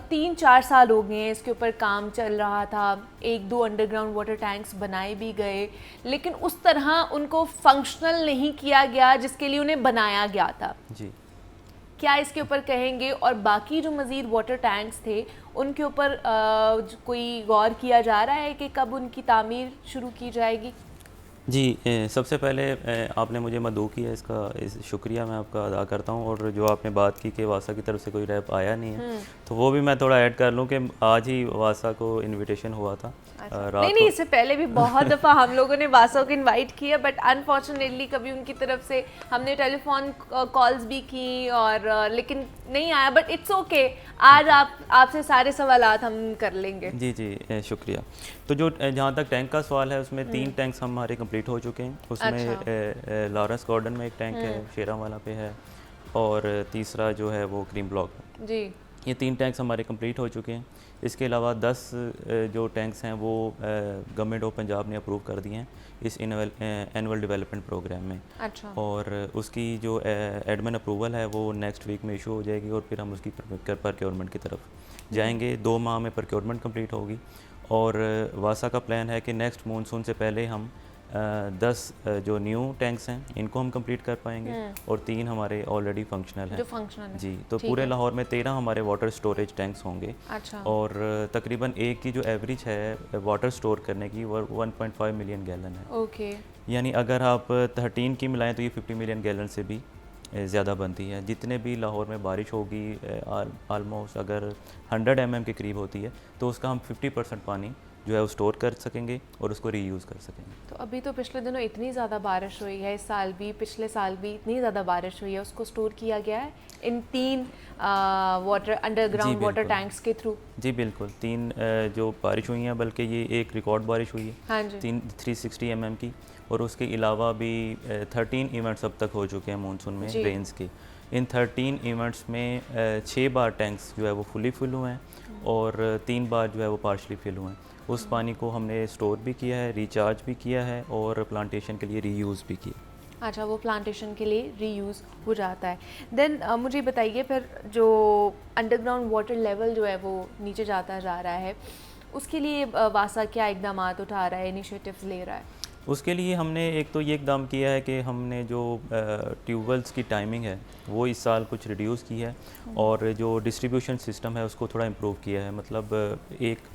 3-4 साल हो गए हैं इसके ऊपर काम चल रहा था, 1-2 अंडरग्राउंड वाटर टैंक्स बनाए भी गए, लेकिन उस तरह उनको फंक्शनल नहीं किया गया जिसके लिए उन्हें बनाया गया था। जी, क्या इसके ऊपर कहेंगे? और बाकी जो मज़ीद वाटर टैंक्स थे उनके ऊपर कोई गौर किया जा रहा है कि कब उनकी तामीर शुरू की जाएगी? जी, सबसे पहले आपने मुझे मदऊ किया, इसका शुक्रिया मैं आपका अदा करता हूँ। और जो आपने बात की कि वासा की तरफ से कोई रैप आया नहीं है, तो वो भी मैं थोड़ा ऐड कर लूँ कि आज ही वासा को इनविटेशन हुआ था। नहीं, इससे पहले भी बहुत दफ़ा हम लोगों ने वासा को इनवाइट किया, बट अनफॉर्चुनेटली कभी उनकी तरफ से हमने टेलीफोन कॉल्स भी की और लेकिन नहीं आया। बट इट्स ओके, आज आपसे सारे सवालात हम कर लेंगे। जी जी, शुक्रिया। तो जो जहाँ तक टैंक का सवाल है, उसमें 3 टैंक्स हमारे कंप्लीट हो चुके हैं। उसमें लॉरेंस गार्डन में एक टैंक है, शेरावाला पे है, और तीसरा जो है वो क्रीम ब्लॉक जी। ये 3 टैंक्स हमारे कंप्लीट हो चुके हैं। इसके अलावा 10 जो टैंक्स हैं वो गवर्नमेंट ऑफ पंजाब ने अप्रूव कर दिए हैं इस एनुअल डेवलपमेंट प्रोग्राम में। अच्छा। और उसकी जो एडमिन अप्रूवल है वो नेक्स्ट वीक में इशू हो जाएगी और फिर हम उसकी प्रोक्योरमेंट की तरफ जाएंगे। 2 माह में प्रोक्योरमेंट कंप्लीट होगी और वासा का प्लान है कि नेक्स्ट मानसून से पहले हम 10 जो न्यू टैंक्स हैं इनको हम कंप्लीट कर पाएंगे और 3 हमारे ऑलरेडी फंक्शनल हैं जो फंक्शनल है। जी। तो पूरे लाहौर में 13 हमारे वाटर स्टोरेज टैंक्स होंगे। अच्छा। और तकरीबन एक की जो एवरेज है वाटर स्टोर करने की वो 1.5 मिलियन गैलन है। ओके। यानी अगर आप 13 की मिलाएं तो ये 50 मिलियन गैलन से भी ज़्यादा बनती है। जितने भी लाहौर में बारिश होगी आलमोस्ट अगर 100 mm के करीब होती है तो उसका हम 50% पानी जो है वो स्टोर कर सकेंगे और उसको रीयूज़ कर सकेंगे। तो अभी तो पिछले दिनों इतनी ज़्यादा बारिश हुई है, इस साल भी पिछले साल भी इतनी ज़्यादा बारिश हुई है, उसको स्टोर किया गया है इन 3 वाटर अंडरग्राउंड वाटर टैंक्स के थ्रू। जी बिल्कुल, 3 जो बारिश हुई हैं, बल्कि ये एक रिकॉर्ड बारिश हुई है। हाँ जी। 360 mm की, और उसके अलावा भी 13 इवेंट्स अब तक हो चुके हैं मानसून में रेंस के। इन 13 इवेंट्स में 6 बार टैंक्स जो है वो फुल हुए हैं और 3 बार जो है वो पार्शली फिल हुए हैं। उस पानी को हमने स्टोर भी किया है, रिचार्ज भी किया है और प्लांटेशन के लिए रीयूज़ भी किया। अच्छा, वो प्लांटेशन के लिए रीयूज़ हो जाता है। देन मुझे बताइए फिर जो अंडरग्राउंड वाटर लेवल जो है वो नीचे जाता जा रहा है, उसके लिए वासा क्या इकदाम उठा रहा है, इनिशिएटिव्स ले रहा है? उसके लिए हमने एक तो ये इकदाम किया है कि हमने जो ट्यूबवेल्स की टाइमिंग है वो इस साल कुछ रिड्यूस की है और जो डिस्ट्रीब्यूशन सिस्टम है उसको थोड़ा इम्प्रूव किया है। मतलब एक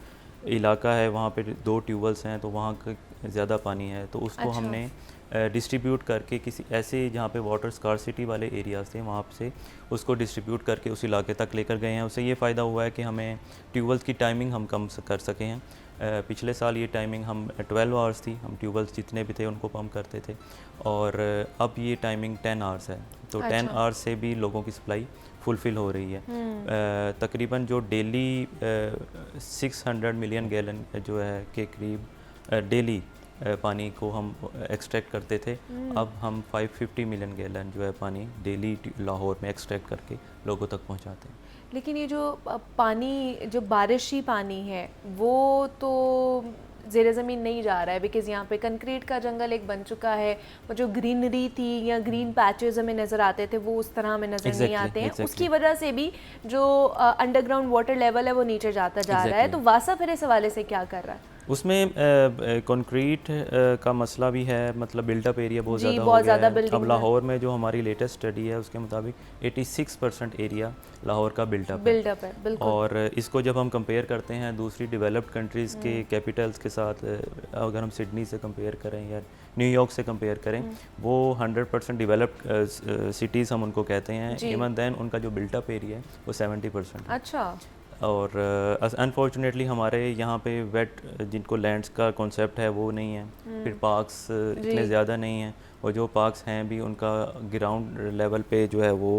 इलाका है वहाँ पे 2 ट्यूबवेल्स हैं तो वहाँ का ज़्यादा पानी है तो उसको अच्छा। हमने डिस्ट्रीब्यूट करके किसी ऐसे जहाँ पे वाटर स्कार्सिटी वाले एरियाज़ थे वहाँ से उसको डिस्ट्रीब्यूट करके उस इलाके तक लेकर गए हैं। उससे ये फ़ायदा हुआ है कि हमें ट्यूबवेल्स की टाइमिंग हम कम कर सके हैं। पिछले साल ये टाइमिंग हम 12 आवर्स थी, हम ट्यूबवेल्स जितने भी थे उनको पम्प करते थे, और अब ये टाइमिंग 10 आवर्स है। तो 10 आवर्स से भी लोगों की सप्लाई फुलफ़िल हो रही है। तकरीबन जो डेली 600 मिलियन गैलन जो है के करीब डेली पानी को हम एक्सट्रैक्ट करते थे, अब हम 550 मिलियन गैलन जो है पानी डेली लाहौर में एक्सट्रैक्ट करके लोगों तक पहुंचाते हैं। लेकिन ये जो पानी, जो बारिशी पानी है वो तो ज़ेरे ज़मीन नहीं जा रहा है, बिकॉज़ यहाँ पे कंक्रीट का जंगल एक बन चुका है। वो जो ग्रीनरी थी या ग्रीन पैचेस हमें नज़र आते थे वो उस तरह हमें नज़र नहीं आते हैं। उसकी वजह से भी जो अंडरग्राउंड वाटर लेवल है वो नीचे जाता जा रहा है। तो वासा फिर इस हवाले से क्या कर रहा है? उसमें कंक्रीट का मसला भी है, मतलब बिल्डअप एरिया बहुत ज़्यादा हो गया है। अब लाहौर में जो हमारी लेटेस्ट स्टडी है उसके मुताबिक 86% एरिया लाहौर का बिल्डअप है। बिल्कुल। और इसको जब हम कंपेयर करते हैं दूसरी डेवलप्ड कंट्रीज़ के कैपिटल्स के साथ, अगर हम सिडनी से कंपेयर करें या न्यूयॉर्क से कंपेयर करें, वो 100% डेवलप्ड सिटीज़ हम उनको कहते हैं। इवन दैन उनका जो बिल्डअप एरिया है वो 70% है। अच्छा। और अनफॉर्चुनेटली हमारे यहाँ पे वेट जिनको लैंड्स का कॉन्सेप्ट है वो नहीं है, फिर पार्क्स इतने ज़्यादा नहीं हैं, और जो पार्क्स हैं भी उनका ग्राउंड लेवल पे जो है वो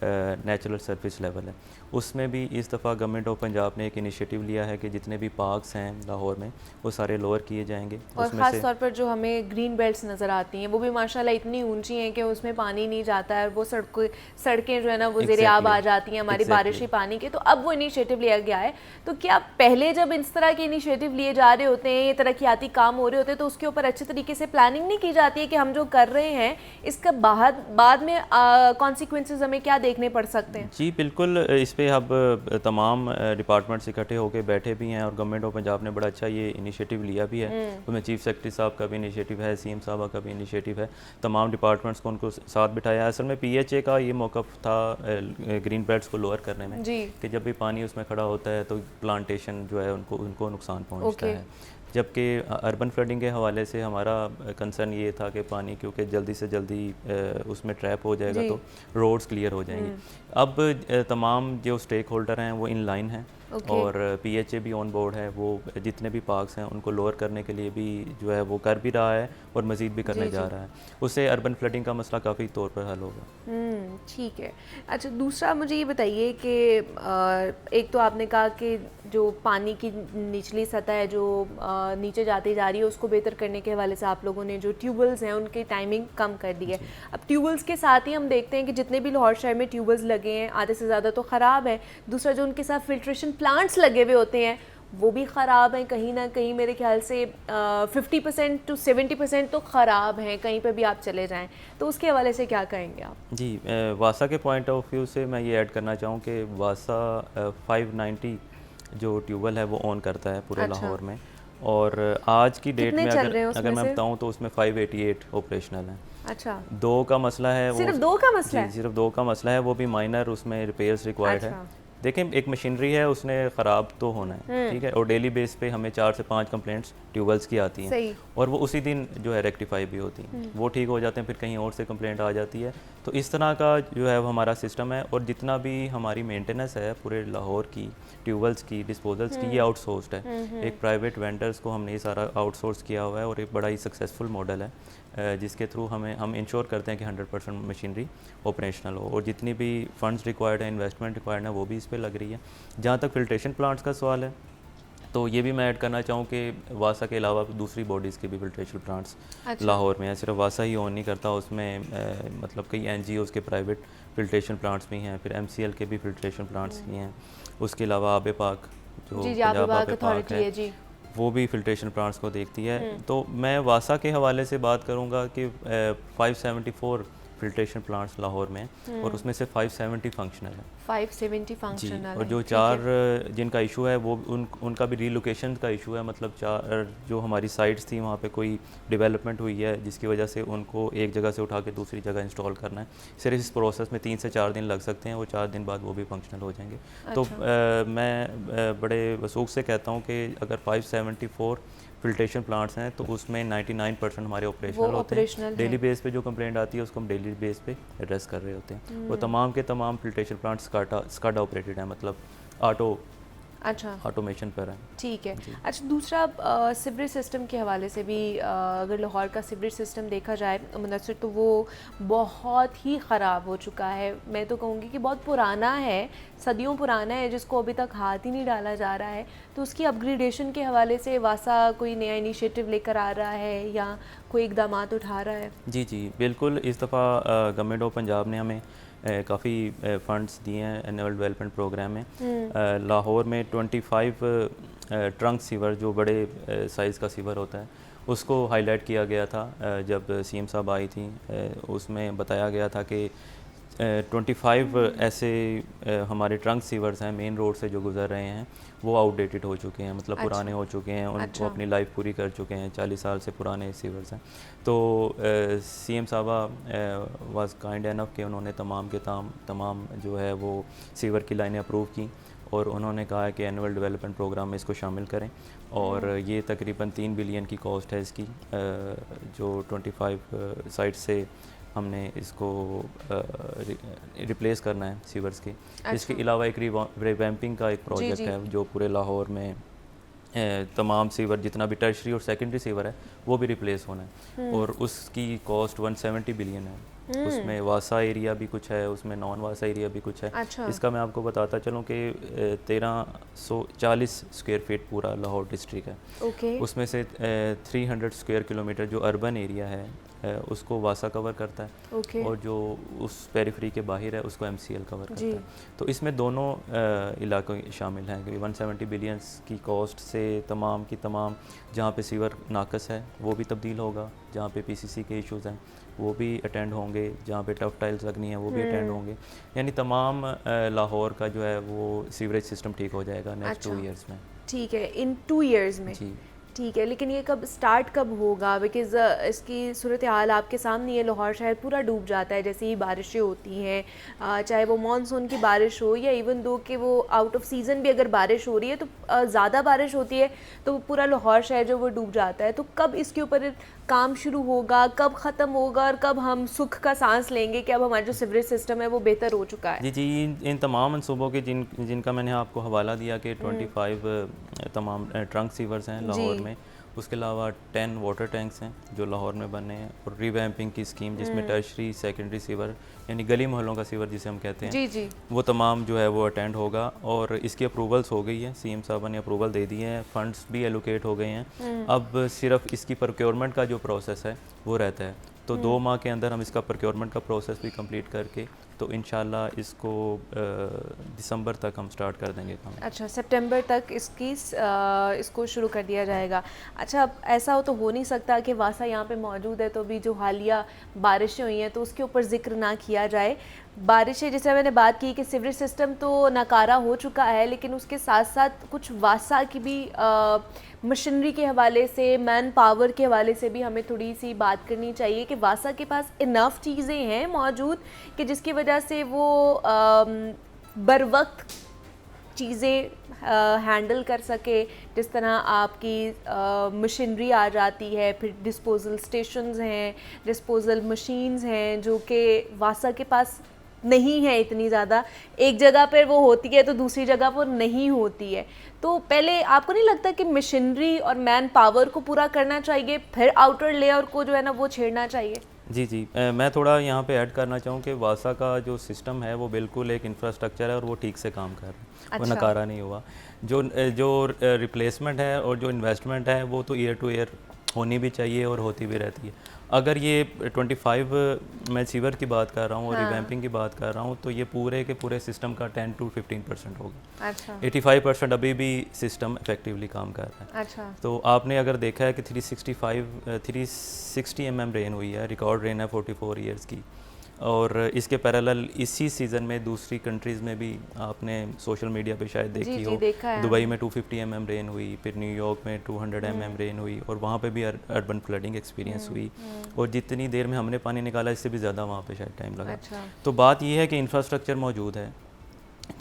नेचुरल सरफेस लेवल है। उसमें भी इस दफ़ा गवर्नमेंट ऑफ पंजाब ने एक इनिशिएटिव लिया है कि जितने भी पार्क्स हैं लाहौर में वो सारे लोअर किए जाएंगे। और ख़ास तौर पर जो हमें ग्रीन बेल्ट्स नज़र आती हैं वो भी माशाल्लाह इतनी ऊंची हैं कि उसमें पानी नहीं जाता है, वो सड़कें जो है ना वो ज़ेरे-आब आ जाती हैं हमारी बारिशी पानी के। तो अब वो इनिशिएटिव लिया गया है। तो क्या पहले जब इस तरह के इनिशिएटिव लिए जा रहे होते हैं, ये तरक्याती काम हो रहे होते हैं, तो उसके ऊपर अच्छे तरीके से प्लानिंग नहीं की जाती है कि हम जो कर रहे हैं इसका बाद में कॉन्सिक्वेंसेज हमें क्या देखने पड़ सकते हैं? जी बिल्कुल, इस पर अब तमाम डिपार्टमेंट्स इकट्ठे होकर बैठे भी हैं और गवर्नमेंट ऑफ पंजाब ने बड़ा अच्छा ये इनिशिएटिव लिया भी है। उसमें चीफ सेक्रेटरी साहब का भी इनिशिएटिव है, सीएम साहब का भी इनिशिएटिव है, तमाम डिपार्टमेंट्स को उनको साथ बिठाया। असल में पीएचए का ये मौक़िफ़ था ग्रीन बेल्ट्स को लोअर करने में, कि जब भी पानी उसमें खड़ा होता है तो प्लांटेशन जो है उनको नुकसान पहुँचता है। जबकि अर्बन फ्लडिंग के हवाले से हमारा कंसर्न ये था कि पानी क्योंकि जल्दी से जल्दी उसमें ट्रैप हो जाएगा तो रोड्स क्लियर हो जाएंगे। अब तमाम जो स्टेक होल्डर हैं वो इन लाइन हैं और पीएचए भी ऑन बोर्ड है, वो जितने भी पार्क्स हैं उनको लोअर करने के लिए भी जो है वो कर भी रहा है और मज़ीद भी करने जा रहा है। उससे अर्बन फ्लडिंग का मसला काफ़ी तौर पर हल होगा। ठीक है। अच्छा, दूसरा मुझे ये बताइए कि एक तो आपने कहा कि जो पानी की निचली सतह है जो नीचे जाती जा रही है उसको बेहतर करने के हवाले से आप लोगों ने जो ट्यूबवेल्स हैं उनकी टाइमिंग कम कर दी है। अब ट्यूबवेल्स के साथ ही हम देखते हैं कि जितने भी लाहौर शहर में ट्यूबवेल्स लगे हैं आधे से ज़्यादा तो ख़राब है। दूसरा जो उनके साथ फिल्ट्रेशन प्लांट्स लगे हुए होते हैं वो भी ख़राब हैं, कहीं ना कहीं मेरे ख्याल से 50% to 70% तो ख़राब हैं, कहीं पे भी आप चले जाएं। तो उसके हवाले से क्या कहेंगे आप? जी, वासा के पॉइंट ऑफ व्यू से मैं ये ऐड करना चाहूँ कि वासा 590 जो ट्यूबवेल है वो ऑन करता है पूरे लाहौर में, और आज की डेट कितने में चल अगर रहे हैं अगर उसमें मैं से? बताऊं तो उसमें 588 ऑपरेशनल हैं। अच्छा, 2 का मसला है, सिर्फ 2 का मसला है? सिर्फ 2 का मसला है, वो भी माइनर, उसमें रिपेयर्स रिक्वायर्ड है। अच्छा। देखें, एक मशीनरी है, उसने ख़राब तो होना है, ठीक है, और डेली बेस पे हमें 4 से 5 कंप्लेंट्स ट्यूबवेल्स की आती हैं, सही। और वो उसी दिन जो है रेक्टिफाई भी होती हैं, वो ठीक हो जाते हैं, फिर कहीं और से कंप्लेंट आ जाती है। तो इस तरह का जो है वो हमारा सिस्टम है, और जितना भी हमारी मेंटेनेंस है पूरे लाहौर की, ट्यूबवेल्स की, डिस्पोजल्स की, ये आउटसोर्स्ड है। एक प्राइवेट वेंडर्स को हमने ये सारा आउटसोर्स किया हुआ है, और एक बड़ा ही सक्सेसफुल मॉडल है जिसके थ्रू हम इंश्योर करते हैं कि 100% मशीनरी ऑपरेशनल हो, और जितनी भी फंड्स रिक्वायर्ड है, इन्वेस्टमेंट रिक्वायर्ड है, वो भी इस पर लग रही है। जहाँ तक फिल्ट्रेशन प्लांट्स का सवाल है, तो ये भी मैं ऐड करना चाहूँ कि वासा के अलावा दूसरी बॉडीज़ के भी फिल्ट्रेशन प्लांट्स लाहौर में है, सिर्फ वासा ही ऑन नहीं करता, उसमें मतलब कई NGOs के प्राइवेट फिल्ट्रेशन प्लांट्स भी हैं, फिर MCL के भी फिल्ट्रेशन प्लांट्स भी हैं, उसके अलावा आबे पाक जो जी, पंजाब आबे पाक अथॉरिटी है, है जी। वो भी फिल्ट्रेशन प्लांट्स को देखती है। तो मैं वासा के हवाले से बात करूंगा कि 574 फिल्ट्रेशन प्लांट्स लाहौर में हैं, और उसमें से 570 फंक्शनल है। 570 जी, फंक्शनल और जो 4 जिनका इशू है वो उनका भी रीलोकेशन का इशू है, मतलब 4 जो हमारी साइट्स थी वहाँ पे कोई डेवलपमेंट हुई है जिसकी वजह से उनको एक जगह से उठा के दूसरी जगह इंस्टॉल करना है। सिर्फ इस प्रोसेस में 3 से 4 दिन लग सकते हैं, वो 4 दिन बाद वो भी फंक्शनल हो जाएंगे। तो मैं बड़े वसूख से कहता हूँ कि अगर 574 फिल्ट्रेशन प्लांट्स हैं तो उसमें 99% हमारे ऑपरेशनल होते हैं। डेली बेस पे जो कंप्लेंट आती है उसको हम डेली बेस पे एड्रेस कर रहे होते हैं। वो तमाम के तमाम फिल्ट्रेशन प्लांट स्काडा ऑपरेटेड हैं, मतलब अच्छा, ऑटोमेशन पर है। ठीक है। अच्छा, दूसरा सीवरेज सिस्टम के हवाले से भी अगर लाहौर का सीवरेज सिस्टम देखा जाए मुनस्सिर, तो वो बहुत ही ख़राब हो चुका है। मैं तो कहूँगी कि बहुत पुराना है, सदियों पुराना है, जिसको अभी तक हाथ ही नहीं डाला जा रहा है। तो उसकी अपग्रेडेशन के हवाले से वासा कोई नया इनिशिएटिव लेकर आ रहा है या कोई इकदाम उठा रहा है? जी जी बिल्कुल, इस दफ़ा गवर्नमेंट ऑफ पंजाब ने हमें काफ़ी फंड्स दिए हैं एनुअल डेवलपमेंट प्रोग्राम में। लाहौर में 25 ट्रंक सीवर, जो बड़े साइज़ का सीवर होता है, उसको हाईलाइट किया गया था जब CM साहब आई थी। उसमें बताया गया था कि 25 ऐसे हमारे ट्रंक सीवर्स हैं मेन रोड से जो गुजर रहे हैं, वो आउटडेटेड हो चुके हैं, मतलब पुराने हो चुके हैं, उनको अपनी लाइफ पूरी कर चुके हैं, 40 साल से पुराने सीवर्स हैं। तो CM साहबा वाज काइंड एनफ कि उन्होंने तमाम जो है वो सीवर की लाइनें अप्रूव की, और उन्होंने कहा है कि एनुअल डेवलपमेंट प्रोग्राम में इसको शामिल करें, और ये तकरीबन 3 बिलियन की कॉस्ट है इसकी, जो 25 साइट से हमने इसको रिप्लेस करना है सीवर्स की। इसके अलावा एक रिवैम्पिंग का एक प्रोजेक्ट है जो पूरे लाहौर में तमाम सीवर, जितना भी टर्शरी और सेकेंडरी सीवर है, वो भी रिप्लेस होना है, और उसकी कॉस्ट 170 बिलियन है। उसमें वासा एरिया भी कुछ है, उसमें नॉन वासा एरिया भी कुछ है। इसका मैं आपको बताता चलूँ कि 1340 स्क्वायर फीट पूरा लाहौर डिस्ट्रिक्ट है। उसमें से 300 स्क्वायर किलोमीटर जो अर्बन एरिया है उसको वासा कवर करता है, और जो उस पेरिफेरी के बाहर है उसको MCL कवर करता है। तो इसमें दोनों इलाके शामिल हैं, क्योंकि 170 बिलियंस की कॉस्ट से तमाम की तमाम, जहाँ पे सीवर नाकस है वो भी तब्दील होगा, जहाँ पे PCC के इश्यूज़ हैं वो भी अटेंड होंगे, जहाँ पे टफ टाइल्स लगनी है वो भी अटेंड होंगे, यानी तमाम लाहौर का जो है वो सीवरेज सिस्टम ठीक हो जाएगा नेक्स्ट 2 ईयर्स में। ठीक है, इन 2 ईयर्स में? जी ठीक है, लेकिन ये कब स्टार्ट कब होगा? बिकॉज़ इसकी सूरत हाल आपके सामने है, लाहौर शहर पूरा डूब जाता है जैसे ही बारिशें होती हैं, चाहे वो मानसून की बारिश हो या इवन दो कि वो आउट ऑफ सीज़न भी अगर बारिश हो रही है, तो ज़्यादा बारिश होती है तो पूरा लाहौर शहर जो वो डूब जाता है। तो कब इसके ऊपर काम शुरू होगा, कब ख़त्म होगा, और कब हम सुख का सांस लेंगे कि अब हमारा जो सीवरेज सिस्टम है वो बेहतर हो चुका है? जी इन तमाम मनसूबों के जिनका मैंने आपको हवाला दिया कि 25 तमाम ट्रंक सीवर्स हैं लाहौर में, उसके अलावा 10 वाटर टैंक्स हैं जो लाहौर में बने हैं, और रिवैम्पिंग की स्कीम जिसमें टर्शरी सेकेंडरी सीवर, यानी गली मोहल्लों का सीवर जिसे हम कहते हैं, जी वो तमाम जो है वो अटेंड होगा, और इसकी अप्रूवल्स हो गई है, CM साहब ने अप्रूवल दे दी है, फंड्स भी एलोकेट हो गए हैं। अब सिर्फ इसकी प्रोक्योरमेंट का जो प्रोसेस है वो रहता है, तो 2 माह के अंदर हम इसका प्रोक्योरमेंट का प्रोसेस भी कंप्लीट करके तो इंशाल्लाह इसको दिसंबर तक हम स्टार्ट कर देंगे काम। अच्छा, सितंबर तक इसको शुरू कर दिया जाएगा। अच्छा, अब ऐसा हो तो हो नहीं सकता कि वासा यहाँ पे मौजूद है तो भी जो हालिया बारिशें हुई हैं तो उसके ऊपर जिक्र ना किया जाए। बारिशें, जैसे मैंने बात की कि सीवरेज सिस्टम तो नाकारा हो चुका है, लेकिन उसके साथ साथ कुछ वासा की भी मशीनरी के हवाले से, मैन पावर के हवाले से भी हमें थोड़ी सी बात करनी चाहिए कि वासा के पास इनफ चीज़ें हैं मौजूद कि जिसकी वजह से वो बर वक्त चीज़ें हैंडल कर सके। जिस तरह आपकी मशीनरी आ जाती है, फिर डिस्पोजल स्टेशंस हैं, डिस्पोजल मशीन्स हैं जो कि वासा के पास नहीं है इतनी ज़्यादा। एक जगह पर वो होती है तो दूसरी जगह वो नहीं होती है। तो पहले आपको नहीं लगता कि मशीनरी और मैन पावर को पूरा करना चाहिए, फिर आउटर लेयर को जो है ना वो छेड़ना चाहिए? जी जी, मैं थोड़ा यहाँ पे ऐड करना चाहूँ कि वासा का जो सिस्टम है वो बिल्कुल एक इंफ्रास्ट्रक्चर है और वो ठीक से काम कर रहा है, वो नकारा नहीं हुआ। जो रिप्लेसमेंट है और जो इन्वेस्टमेंट है वो तो ईयर टू ईयर होनी भी चाहिए और होती भी रहती है। अगर ये 25 मैं सीवर की बात कर रहा हूँ और रिवैम्पिंग की बात कर रहा हूँ तो ये पूरे के पूरे सिस्टम का 10 to 15% होगा। अच्छा। 85% अभी भी सिस्टम इफेक्टिवली काम कर रहा है। अच्छा। तो आपने अगर देखा है कि 360 mm रेन हुई है, रिकॉर्ड रेन है 44 ईयर्स की, और इसके पैरेलल इसी सीज़न में दूसरी कंट्रीज़ में भी आपने सोशल मीडिया पे शायद देखी हो, दुबई में 250 mm रेन हुई, फिर न्यूयॉर्क में 200 mm रेन हुई, और वहाँ पे भी अर्बन फ्लडिंग एक्सपीरियंस हुई, और जितनी देर में हमने पानी निकाला इससे भी ज़्यादा वहाँ पे शायद टाइम लगा। अच्छा। तो बात ये है कि इंफ्रास्ट्रक्चर मौजूद है,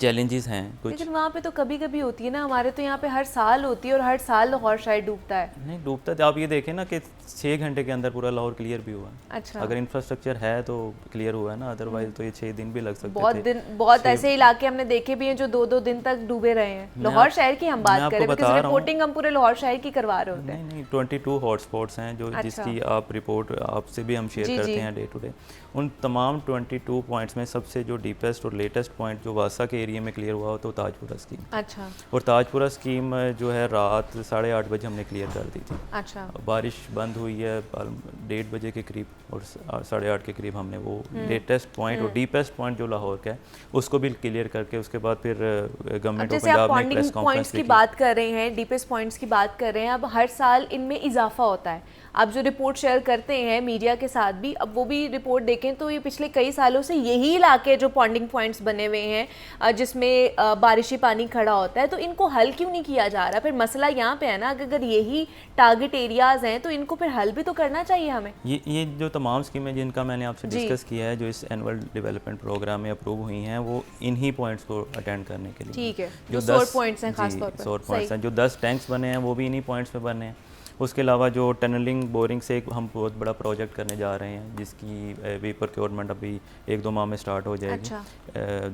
चैलेंजेस हैं कुछ, लेकिन वहाँ पे तो कभी कभी होती है ना, हमारे तो यहाँ पे हर साल होती है और हर साल लाहौर शायद डूबता है। नहीं डूबता तो आप ये देखें ना कि 6 घंटे के अंदर पूरा लाहौर क्लियर भी हुआ। अच्छा। अगर इंफ्रास्ट्रक्चर है तो क्लियर हुआ है ना, अदरवाइज तो ये 6 दिन भी लग सकते थे। बहुत ऐसे इलाके हमने देखे भी हैं जो 2-2 दिन तक डूबे रहे हैं। लाहौर शहर की हम बात करें बिकॉज़ रिपोर्टिंग हम पूरे लाहौर शहर की करवा रहे होते हैं। नहीं 22 हॉटस्पॉट्स हैं जो जिसकी आप रिपोर्ट आपसे भी हम शेयर करते हैं डे टू डे। उन तमाम 22 पॉइंट्स में सबसे जो डीपेस्ट और लेटेस्ट पॉइंट जो वासा के एरिया में क्लियर हुआ तो ताजपुरा स्कीम। अच्छा। और ताजपुरा स्कीम जो है रात 8:30 बजे हमने क्लियर कर दी थी। अच्छा। बारिश बंद हुई है 1:30 बजे के करीब, और 8:30 के करीब हमने वो लेटेस्ट पॉइंट और डीपेस्ट पॉइंट जो लाहौर का है उसको भी क्लियर करके उसके बाद फिर गवर्नमेंट ऑफ पंजाब ने प्रेस कॉन्फ्रेंस की बात कर रहे हैं, डीपेस्ट पॉइंट्स की बात कर रहे हैं। अब हर साल इनमें इजाफा होता है। आप जो रिपोर्ट शेयर करते हैं मीडिया के साथ भी, अब वो भी रिपोर्ट देखें तो ये पिछले कई सालों से यही इलाके जो पॉन्डिंग पॉइंट्स बने हुए हैं जिसमें बारिशी पानी खड़ा होता है, तो इनको हल क्यों नहीं किया जा रहा? फिर मसला यहाँ पे है ना, अगर यही टारगेट एरियाज़ हैं तो इनको फिर हल भी तो करना चाहिए हमें। ये जो तमाम स्कीमें जिनका मैंने आपसे डिस्कस किया है जो इस एनुअल डेवलपमेंट प्रोग्राम में अप्रूव हुई हैं वो इन्हीं पॉइंट्स को अटेंड करने के लिए। ठीक है, जो 10 पॉइंट्स हैं खास तौर पर, 100 पॉइंट्स हैं, जो 10 टैंक्स बने हैं वो भी इन्हीं पॉइंट्स पे बने हैं। उसके अलावा जो टनलिंग बोरिंग से हम बहुत बड़ा प्रोजेक्ट करने जा रहे हैं जिसकी भी प्रोक्योरमेंट अभी 1-2 माह में स्टार्ट हो जाएगी। अच्छा।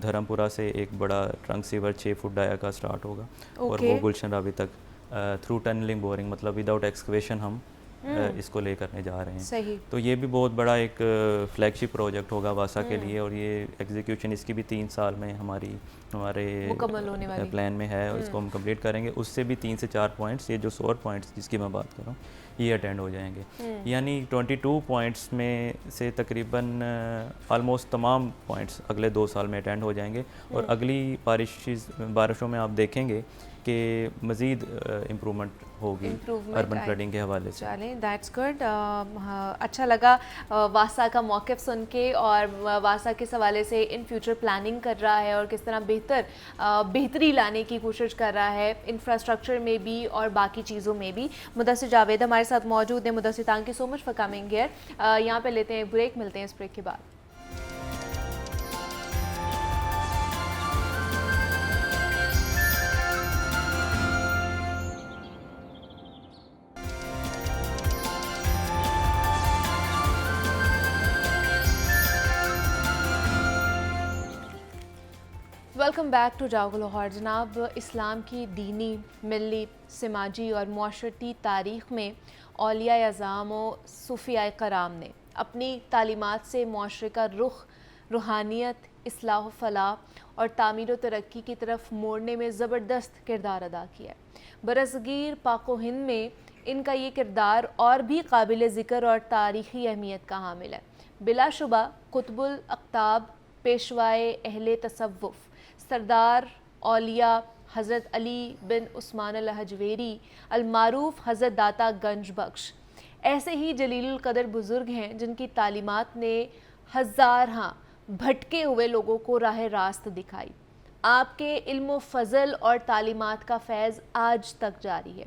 धर्मपुरा से एक बड़ा ट्रंक सीवर 6 फुट डाया का स्टार्ट होगा और वो गुलशन रावी तक थ्रू टनलिंग बोरिंग मतलब विदाउट एक्सकवेशन हम इसको ले करने जा रहे हैं। सही। तो ये भी बहुत बड़ा एक फ्लैगशिप प्रोजेक्ट होगा वासा के लिए, और ये एग्जीक्यूशन इसकी भी 3 साल में हमारे मुकम्मल होने वाली प्लान में है, इसको हम कंप्लीट करेंगे। उससे भी 3 से 4 पॉइंट्स, ये जो 100 पॉइंट्स जिसकी मैं बात कर रहा हूँ ये अटेंड हो जाएंगे। यानी 22 पॉइंट्स में से तकरीबन ऑलमोस्ट तमाम पॉइंट्स अगले 2 साल में अटेंड हो जाएंगे, और अगली बारिशों में आप देखेंगे कि मज़ीद इम्प्रूवमेंट होगी अर्बन फ्लडिंग के हवाले से। चलें, दैट्स गुड। अच्छा लगा वासा का मौक़िफ़ सुन के, और वासा किस हवाले से इन फ्यूचर प्लानिंग कर रहा है और किस तरह बेहतरी लाने की कोशिश कर रहा है इंफ्रास्ट्रक्चर में भी और बाकी चीज़ों में भी। मुदस्सिर जावेद हमारे साथ मौजूद हैं। Mudassir, thank you so much for coming here. यहाँ पे लेते हैं ब्रेक, मिलते हैं इस ब्रेक के बाद। वेलकम बैक टू जागो लाहौर। जनाब, इस्लाम की दीनी, मिली, समाजी और मुआशरती तारीख़ में औलिया अज़ाम व सूफ़िया कराम ने अपनी तालीमात से मुआशरे का रुख रूहानियत, इस्लाह फलाह और तामीर व तरक्की की तरफ मोड़ने में ज़बरदस्त किरदार अदा किया है। बरसगीर पाक व हिंद में इनका ये किरदार और भी काबिल ज़िक्र और तारीख़ी अहमियत का हामिल है। बिलाशुबा कुतुबुल अक़ताब पेशवाए अहले तसव्वुफ सरदार औलिया हज़रत अली बिन उस्मान अल हजवेरी अलमारूफ हज़रत दाता गंज बख्श ऐसे ही जलीलुल कदर बुज़ुर्ग हैं जिनकी तालीमात ने हज़ार भटके हुए लोगों को राह रास्त दिखाई। आपके इल्म फ़ज़ल और तालीमात का फैज़ आज तक जारी है।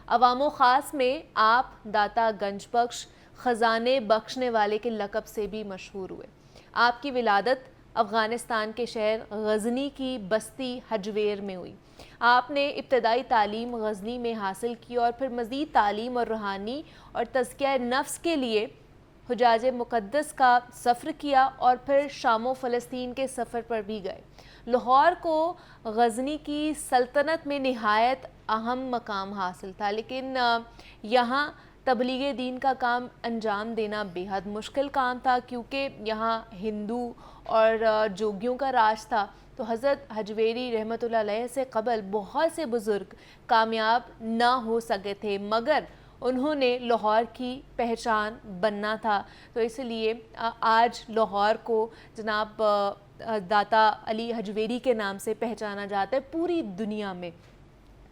अवामो ख़ास में आप दाता गंज बख्श ख़जाने बख्शने वाले के लक़ब से भी मशहूर हुए। आपकी विलादत अफ़गानिस्तान के शहर गज़नी की बस्ती हजवेर में हुई। आपने इब्तदाई तालीम गज़नी में हासिल की और फिर मज़ीद तालीम और रूहानी और तज़किया नफ्स के लिए हुजाज मुक़द्दस का सफ़र किया और फिर शाम फ़लस्तीन के सफ़र पर भी गए। लाहौर को गज़नी की सल्तनत में निहायत अहम मकाम हासिल था, लेकिन यहाँ तबलीग दीन का काम अंजाम देना बेहद मुश्किल काम था, क्योंकि यहाँ हिंदू और जोगियों का राज था। तो हज़रत हजवेरी रहमतुल्लाह अलैह से क़बल बहुत से बुज़ुर्ग कामयाब ना हो सके थे, मगर उन्होंने लाहौर की पहचान बनना था। तो इसलिए आज लाहौर को जनाब दाता अली हजवेरी के नाम से पहचाना जाता है पूरी दुनिया में।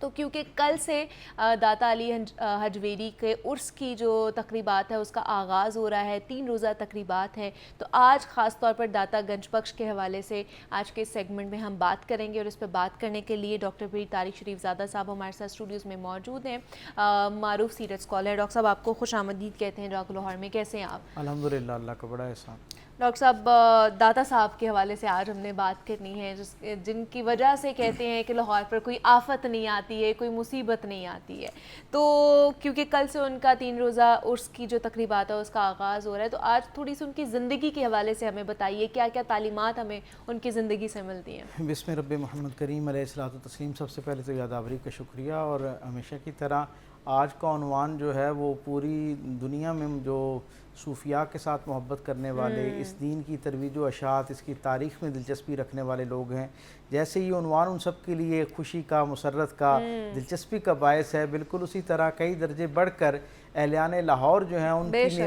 तो क्योंकि कल से दाता अली हजवेरी के उर्स की जो तकरीबात है उसका आगाज़ हो रहा है, 3 रोज़ा तकरीबात हैं, तो आज ख़ास तौर पर दाता गंज बख्श के हवाले से आज के सेगमेंट में हम बात करेंगे। और इस पर बात करने के लिए डॉक्टर पीर तारिक शरीफ ज़ादा साहब हमारे साथ स्टूडियोज़ में मौजूद हैं। मारूफ सीरत स्कॉलर। डॉक्टर साहब आपको खुशामदीद कहते हैं जाको लाहौर में, कैसे हैं आप? अल्हम्दुलिल्लाह, अल्लाह का बड़ा एहसान। डॉक्टर साहब, दाता साहब के हवाले से आज हमने बात करनी है, जिनकी वजह से कहते हैं कि लाहौर पर कोई आफत नहीं आती है, कोई मुसीबत नहीं आती है। तो क्योंकि कल से उनका 3 रोज़ा उर्स की जो तकरीबात है उसका आगाज़ हो रहा है, तो आज थोड़ी सी उनकी ज़िंदगी के हवाले से हमें बताइए, क्या क्या तालीमात हमें उनकी ज़िंदगी से मिलती हैं। बिस्मिल्लाह रब्बे मोहम्मद करीम अलैहिस्सलातु तस्लीम। सबसे पहले तो यादावरी का शुक्रिया, और हमेशा की तरह आज का उन्वान जो है वो पूरी दुनिया में जो सूफिया के साथ मोहब्बत करने वाले, इस दीन की तरवीज व अशात, इसकी तारीख़ में दिलचस्पी रखने वाले लोग हैं, जैसे ये उन्वान उन सब के लिए खुशी का, मुसर्रत का, दिलचस्पी का बायस है, बिल्कुल उसी तरह कई दर्जे बढ़कर एहलियान लाहौर जो हैं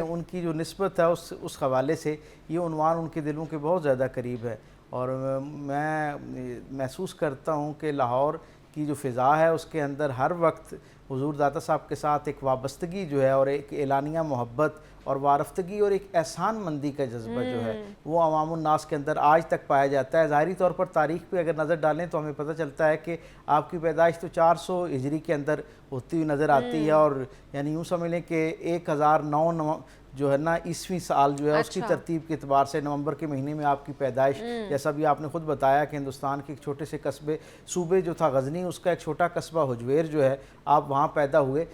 उनकी जो निस्बत है उस हवाले से ये उन्वान उनके दिलों के बहुत ज़्यादा करीब है। और मैं महसूस करता हूँ कि लाहौर की जो फ़िज़ा है उसके अंदर हर वक्त हुज़ूर दाता साहब के साथ एक वाबस्तगी जो है और एक एलानिया मोहब्बत और वारफ्तगी और एक एहसान मंदी का जज्बा जो है वो अवामुन नास के अंदर आज तक पाया जाता है। ज़ाहिरी तौर पर तारीख़ पे अगर नज़र डालें तो हमें पता चलता है कि आपकी पैदाइश तो 400 हिजरी के अंदर होती हुई नज़र आती है, और यानी यूँ समझ लें कि 1009 जो है ना ईस्वी साल जो है उसकी तरतीब के अतबार से नवंबर के महीने में आपकी पैदाइश, जैसा भी आपने खुद बताया कि हिंदुस्तान के एक छोटे से कस्बे सूबे जो था गज़नी, उसका एक छोटा कस्बा हुजवेर जो है आप वहाँ पैदा हुए।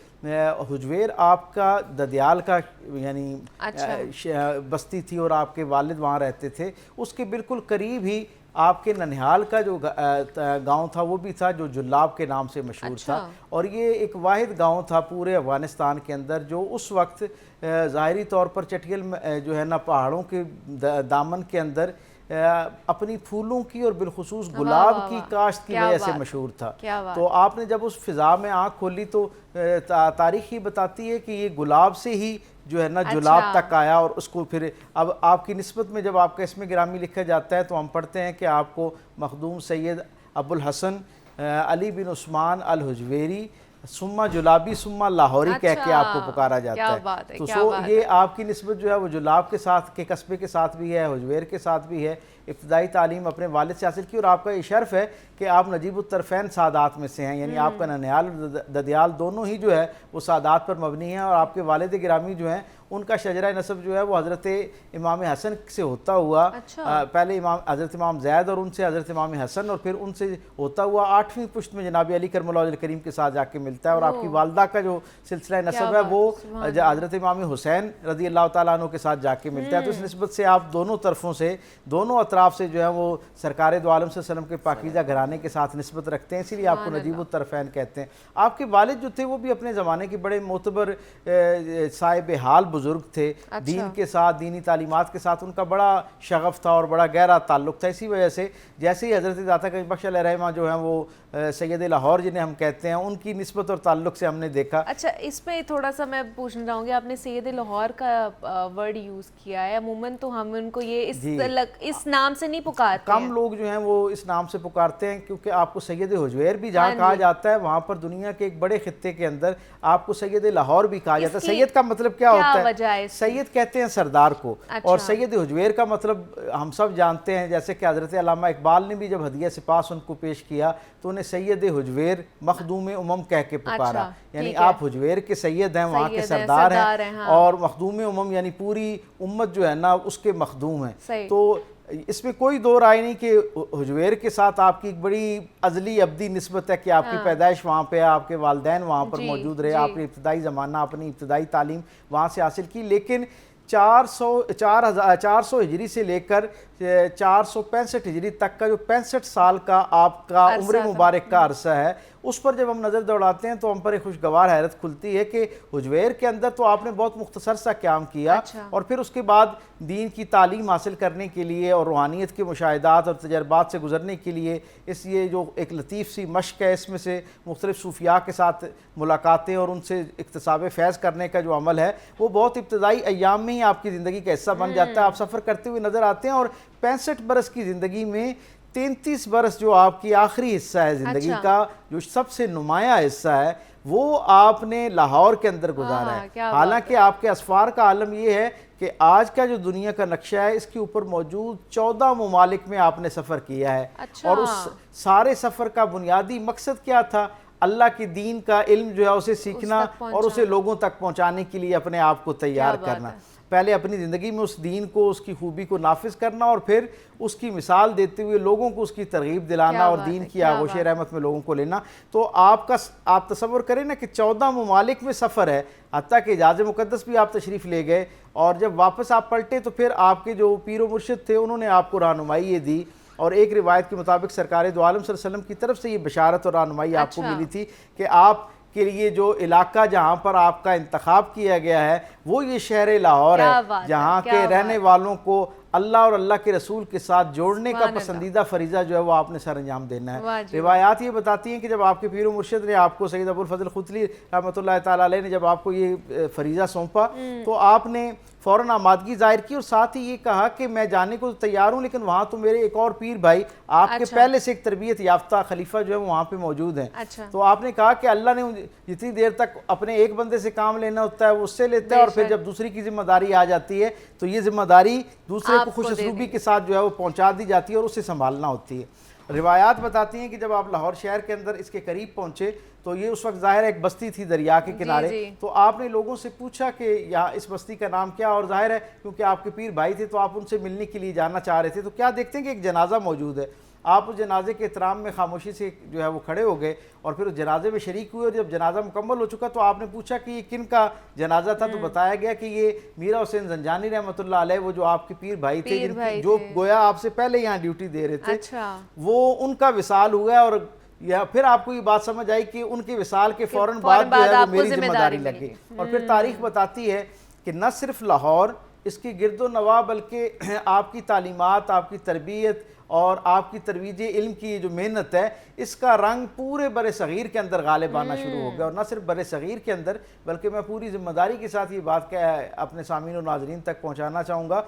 हुजवेर आपका ददियाल का यानी बस्ती थी और आपके वालिद वहाँ रहते थे। उसके बिल्कुल करीब ही आपके ननिहाल का जो गांव था वो भी था, जो जुल्लाब के नाम से मशहूर था, और ये एक वाहिद गांव था पूरे अफ़गानिस्तान के अंदर जो उस वक्त ज़ाहिरी तौर पर चटियल जो है ना पहाड़ों के दामन के अंदर अपनी फूलों की और बिलखुसूस गुलाब की काश्त की वजह से मशहूर था। तो आपने जब उस फ़िज़ा में आँख खोली तो तारीख़ ही बताती है कि ये गुलाब से ही जो है ना जुलाब तक आया, और उसको फिर अब आपकी निस्बत में जब आपका इसमें गिरामी लिखा जाता है तो हम पढ़ते हैं कि आपको मखदूम सैयद अबुल हसन अली बिन उस्मान अल हुजवेरी सुम्मा जुलाबी सुम्मा लाहौरी कह के आपको पुकारा जाता है। तो ये आपकी निस्बत जो है वो जुलाब के साथ के कस्बे के साथ भी है, हुजवेर के साथ भी है। इब्तदाई तालीम अपने वालिद से हासिल की, और आपका ये शर्फ है कि आप नजीबुत्तरफ़ैन सादात में से हैं, यानी आपका ननिहाल ददियाल दोनों ही जो है वो सादात पर मबनी है, और आपके वालिद गिरामी जो हैं उनका शजरा नसब जो है वो हज़रत इमाम हसन से होता हुआ पहले हज़रत इमाम ज़ैद और उनसे हज़रत इमाम हसन, और फिर उनसे होता हुआ 8वीं पुश्त में जनाब अली करमुल्लाह करीम के साथ जाके मिलता है। और आपकी वालदा का जो सिलसिला नसब है वो हज़रत इमाम हुसैन रज़ी अल्लाह तआला अन्हु के साथ जाके मिलता है। तो इस निस्बत से आप दोनों तरफ़ों से, दोनों अतराफ़ से जो है वो सरकार दो आलम सल्लल्लाहु अलैहि वसल्लम के पाकीज़ा घराने के साथ निस्बत रखते हैं, इसीलिए आपको नजीबुत्तरफ़ैन कहते हैं। आपके वालिद जो थे वो भी अपने ज़माने के बड़े मोतबर साहिब हाल बुज़ुर्ग थे। दीन के साथ, दीनी तालीमात के साथ उनका बड़ा शगफ़ था और बड़ा गहरा ताल्लुक़ था। इसी वजह से जैसे ही हज़रत दाता करीम बख्श अलैहिर्रहमा जो हैं वो सैयद लाहौर जिन्हें हम कहते हैं, उनकी निस्बत और ताल्लुक़ से हमने देखा। अच्छा, इसमें थोड़ा सा मैं पूछना चाहूँगी, आपने सैयद लाहौर का वर्ड यूज़ किया है। अमूमन तो हम उनको ये इस नाम से नहीं पुकारते कम लोग जो हैं वो इस नाम से पुकारते हैं, क्योंकि आपको सैयद हुजैर भी जहाँ कहा जाता है, वहाँ पर दुनिया के एक बड़े खित्ते के अंदर आपको सैयद लाहौर भी कहा जाता है। सैयद का मतलब क्या होता है? सैयद कहते हैं सरदार को। और सैयद हुजैर का मतलब हम सब जानते हैं, जैसे कि हज़रत अल्लामा इकबाल ने भी जब हदिया सिपास उनको पेश किया तो उन्हें सैयद हुजैर मखदूम उमम कह के पुकारा। यानी आप हुजैर के सैयद हैं, वहाँ के सरदार हैं, और मखदूम उमम यानी पूरी उम्मत जो है ना उसके मखदूम है। तो इसमें कोई दो राय नहीं कि हुजैर के साथ आपकी एक बड़ी अजली अब्दी निस्बत है कि आपकी पैदाइश वहाँ पे है, आपके वालिदैन वहाँ पर मौजूद रहे, आपने इब्तदाई ज़माना, अपनी इब्तदाई तालीम वहाँ से हासिल की। लेकिन 400 हिजरी से लेकर 465 हिजरी तक का जो 65 साल का आपका उम्र मुबारक का अरसा है, उस पर जब हम नज़र दौड़ाते हैं तो हम पर एक खुशगवार हैरत खुलती है कि हुजैर के अंदर तो आपने बहुत मुख्तसर सा क़याम किया। और फिर उसके बाद दीन की तालीम हासिल करने के लिए और रूहानियत के मुशाहिदात और तजर्बात से गुजरने के लिए इस ये जो एक लतीफ़ सी मश्क है, इसमें से मुख्तलिफ़ सूफिया के साथ मुलाकातें और उनसे इक्तसाब फैज़ करने का जो अमल है वो बहुत इब्तदाई अय्याम में ही आपकी ज़िंदगी का हिस्सा बन जाता है। आप सफ़र करते हुए नज़र आते हैं और 65 बरस की ज़िंदगी में 33 बरस जो आपकी आखिरी हिस्सा है ज़िंदगी का, जो सबसे नुमाया हिस्सा है, वो आपने लाहौर के अंदर गुजारा है। हालांकि आपके असफार का आलम ये है कि आज का जो दुनिया का नक्शा है इसके ऊपर मौजूद 14 ममालिक में आपने सफ़र किया है। और उस सारे सफ़र का बुनियादी मकसद क्या था? अल्लाह के दीन का इल्म जो है उसे सीखना और उसे लोगों तक पहुँचाने के लिए अपने आप को तैयार करना। पहले अपनी ज़िंदगी में उस दीन को, उसकी खूबी को नाफिज करना और फिर उसकी मिसाल देते हुए लोगों को उसकी तरगीब दिलाना और दीन की आगोश रहमत में लोगों को लेना। तो आप तसव्वुर करें ना कि 14 ममालिक में सफ़र है, हत्ता कि हिजाज़ मुक़द्दस भी आप तशरीफ़ ले गए, और जब वापस आप पलटे तो फिर आपके जो पीर व मुर्शिद थे उन्होंने आपको रहनुमाई ये दी। और एक रिवायत के मुताबिक सरकार दो आलम सल्लल्लाहु अलैहि वसल्लम की तरफ से ये बशारत और रहनुमाई आपको मिली थी कि आप के लिए जो इलाका जहाँ पर आपका इंतखाब किया गया है वो ये शहर लाहौर है, जहाँ के रहने वालों को अल्लाह और अल्लाह के रसूल के साथ जोड़ने का पसंदीदा फरीज़ा जो है वो आपने सर अंजाम देना है। रिवायात ये बताती हैं कि जब आपके पीर मुर्शिद ने आपको, सैयद अबुल फजल खुतली रहमतुल्लाह ताला अलैह ने जब आपको ये फरीज़ा सौंपा तो आपने फ़ौरन आमादगी ज़ाहिर की और साथ ही ये कहा कि मैं जाने को तैयार हूँ, लेकिन वहाँ तो मेरे एक और पीर भाई आपके पहले से एक तरबियत याफ्ता खलीफा जो है वो वहाँ पे मौजूद हैं। तो आपने कहा कि अल्लाह ने जितनी देर तक अपने एक बंदे से काम लेना होता है वो उससे लेता है, और फिर जब दूसरी की जिम्मेदारी आ जाती है तो ये जिम्मेदारी दूसरे को खुशअस्लूबी के साथ जो है वो पहुँचा दी जाती है और उसे संभालना होती है। रिवायात बताती हैं कि जब आप लाहौर शहर के अंदर इसके करीब पहुँचे तो ये उस वक्त ज़ाहिर एक बस्ती थी दरिया के किनारे। तो आपने लोगों से पूछा कि यहाँ इस बस्ती का नाम क्या, और ज़ाहिर है क्योंकि आपके पीर भाई थे तो आप उनसे मिलने के लिए जाना चाह रहे थे। तो क्या देखते हैं कि एक जनाजा मौजूद है, आप उस जनाजे के एहतराम में खामोशी से जो है वो खड़े हो गए और फिर उस जनाजे में शरीक हुए। और जब जनाजा मुकम्मल हो चुका तो आपने पूछा कि ये किन का जनाजा था, तो बताया गया कि ये मीरा हुसैन जंजानी रहमतुल्लाह अलैह, वो जो आपके पीर भाई थे, जो गोया आपसे पहले यहाँ ड्यूटी दे रहे थे, वो उनका विसाल हुआ। और या फिर आपको ये बात समझ आई कि उनके विसाल के फ़ौरन बाद जो है वो मेरी जिम्मेदारी लगी। और फिर तारीख बताती है कि न सिर्फ लाहौर, इसकी गिरदो नवा, बल्कि आपकी तालीमात, आपकी तरबियत और आपकी तरवीज इल्म की जो मेहनत है, इसका रंग पूरे बर सग़ीर के अंदर गालिब आना शुरू हो गया। और न सिर्फ बर सग़ीर के अंदर, बल्कि मैं पूरी ज़िम्मेदारी के साथ ये बात अपने सामीन और नाज़रीन तक पहुँचाना चाहूँगा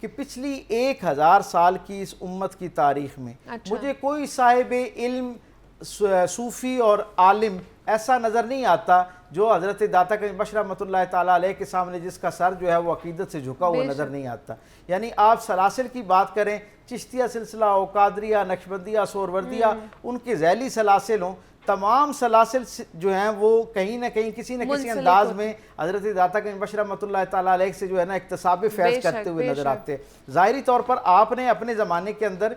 कि पिछली 1000 साल की इस उम्मत की तारीख़ में मुझे कोई साहिब इल्म, सूफ़ी और आलिम ऐसा नज़र नहीं आता जो हज़रत दाता करीम बख्श रहमतुल्लाह ताला अलैह के सामने जिसका सर जो है वो अकीदत से झुका हुआ नज़र नहीं आता। यानी आप सलासिल की बात करें, चिश्तिया सिलसिला हो, कादरिया, नक्शबंदिया, सोहरवर्दिया, उनके ज़ैली सलासिल हों, तमाम सलासिल जो हैं वो कहीं ना कहीं किसी न किसी अंदाज में हज़रत दाता करीम बख्श रहमतुल्लाह ताला अलैह से जो है ना इक्तसाब फैज़ करते हुए नज़र आते हैं। ज़ाहिरी तौर पर आपने अपने ज़माने के अंदर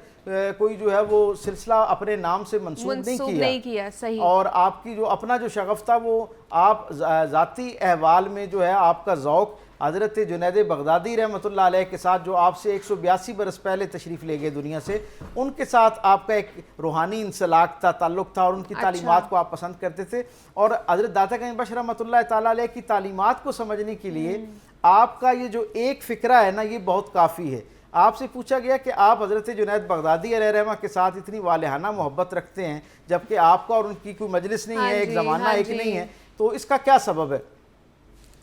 कोई जो है वो सिलसिला अपने नाम से मंसूब नहीं किया। सही। और आपकी जो अपना जो शगफ़ था वो आप ज़ाती अहवाल में जो है आपका ज़ौक़ हज़रत जुनैद बगदादी रहमतुल्लाह अलैह के साथ, जो आपसे 182 बरस पहले तशरीफ़ ले गए दुनिया से, उनके साथ आपका एक रूहानी इंसलाक था, ताल्लुक़ था, और उनकी तालीमात को आप पसंद करते थे। और हज़रत दाता करीम बख्श रहमतुल्लाह ताला अलैह की तालीमात को समझने के लिए आपका ये जो एक फ़िक्रा है ना, ये बहुत काफ़ी है। आपसे पूछा गया कि आप हज़रत जुनैद बगदादी अलैहिर्रहमा के साथ इतनी वालिहाना मोहब्बत रखते हैं, जबकि आपका और उनकी कोई मजलिस नहीं है, एक ज़माना एक नहीं है, तो इसका क्या सबब है?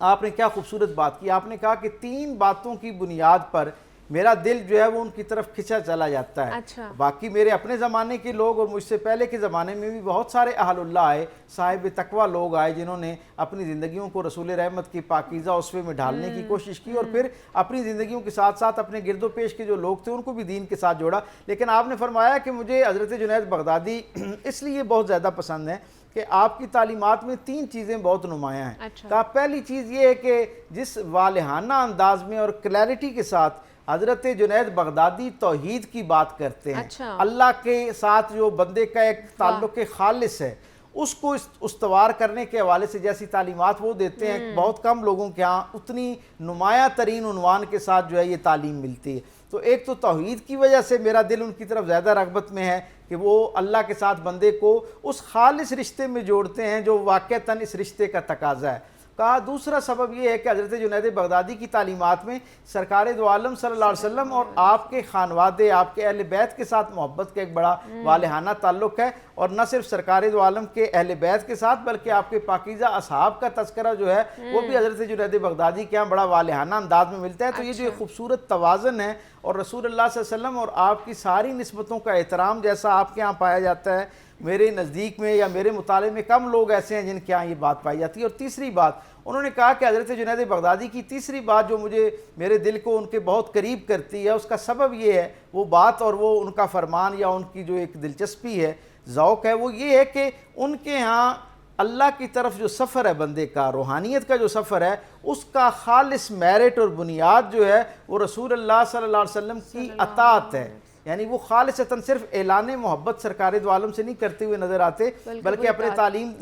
आपने क्या खूबसूरत बात की, आपने कहा कि 3 बातों की बुनियाद पर मेरा दिल जो है वो उनकी तरफ खिंचा चला जाता है। अच्छा। बाकी मेरे अपने ज़माने के लोग और मुझसे पहले के ज़माने में भी बहुत सारे अहलुल्लाह आए, साहिब तकवा लोग आए, जिन्होंने अपनी ज़िंदगियों को रसूल रहमत की पाकीज़ा उसवे में ढालने की कोशिश की और फिर अपनी ज़िंदगियों के साथ साथ अपने गिरदो पेश के जो लोग थे उनको भी दीन के साथ जोड़ा। लेकिन आपने फरमाया कि मुझे हज़रत जुनैद बगदादी इसलिए बहुत ज़्यादा पसंद है कि आपकी तालीमात में 3 चीज़ें बहुत नुमायाँ हैं। अच्छा। तो पहली चीज़ ये है कि जिस वालिहाना अंदाज में और क्लैरिटी के साथ हज़रत जुनैद बगदादी तौहीद की बात करते हैं, अच्छा। अल्लाह के साथ जो बंदे का एक ताल्लुक़ खालिस है उसको उस्तवार करने के हवाले से जैसी तालीमात वो देते हैं, बहुत कम लोगों के यहाँ उतनी नुमाया तरीन उन्वान के साथ जो है ये तालीम मिलती है। तो एक तो तौहीद की वजह से मेरा दिल उनकी तरफ ज़्यादा रग़बत में है कि वो अल्लाह के साथ बंदे को उस खालिस रिश्ते में जोड़ते हैं जो वाक़तन इस रिश्ते का तकाज़ा है। कहा दूसरा सबब यह है कि हज़रत जुनैद बगदादी की तालीमात में सरकार दो आलम सल्लल्लाहु अलैहि वसल्लम और आपके खानवादे, आपके अहले बैत के साथ मोहब्बत का एक बड़ा वालिहाना ताल्लुक़ है। और न सिर्फ सरकार दो आलम के अहले बैत के साथ बल्कि आपके पाकीज़ा असहाब का तस्करा जो है वो भी हज़रत जुनैद बगदादी के यहाँ बड़ा वालिहाना अंदाज में मिलता है। तो ये जो खूबसूरत तवाज़न है और रसूलुल्लाह सल्लल्लाहु अलैहि वसल्लम और आपकी सारी निस्बतों का एहतराम जैसा आपके यहाँ पाया जाता है, मेरे नज़दीक में या मेरे मुताले में कम लोग ऐसे हैं जिनके यहाँ ये बात पाई जाती है। और तीसरी बात उन्होंने कहा कि हज़रत जुनैद बगदादी की तीसरी बात जो मुझे मेरे दिल को उनके बहुत करीब करती है, उसका सबब ये है, वो बात और वो उनका फरमान या उनकी जो एक दिलचस्पी है, ज़ौक़ है, वो ये है कि उनके यहाँ अल्लाह की तरफ जो सफ़र है बंदे का, रूहानियत का जो सफ़र है, उसका खालिस मेरिट और बुनियाद जो है वो रसूलुल्लाह सल्लल्लाहु अलैहि वसल्लम की अतात है। यानी वो खालिसतन सिर्फ ऐलान मोहब्बत सरकार दो आलम से नहीं करते हुए नज़र आते, बल्कि अपने तालीम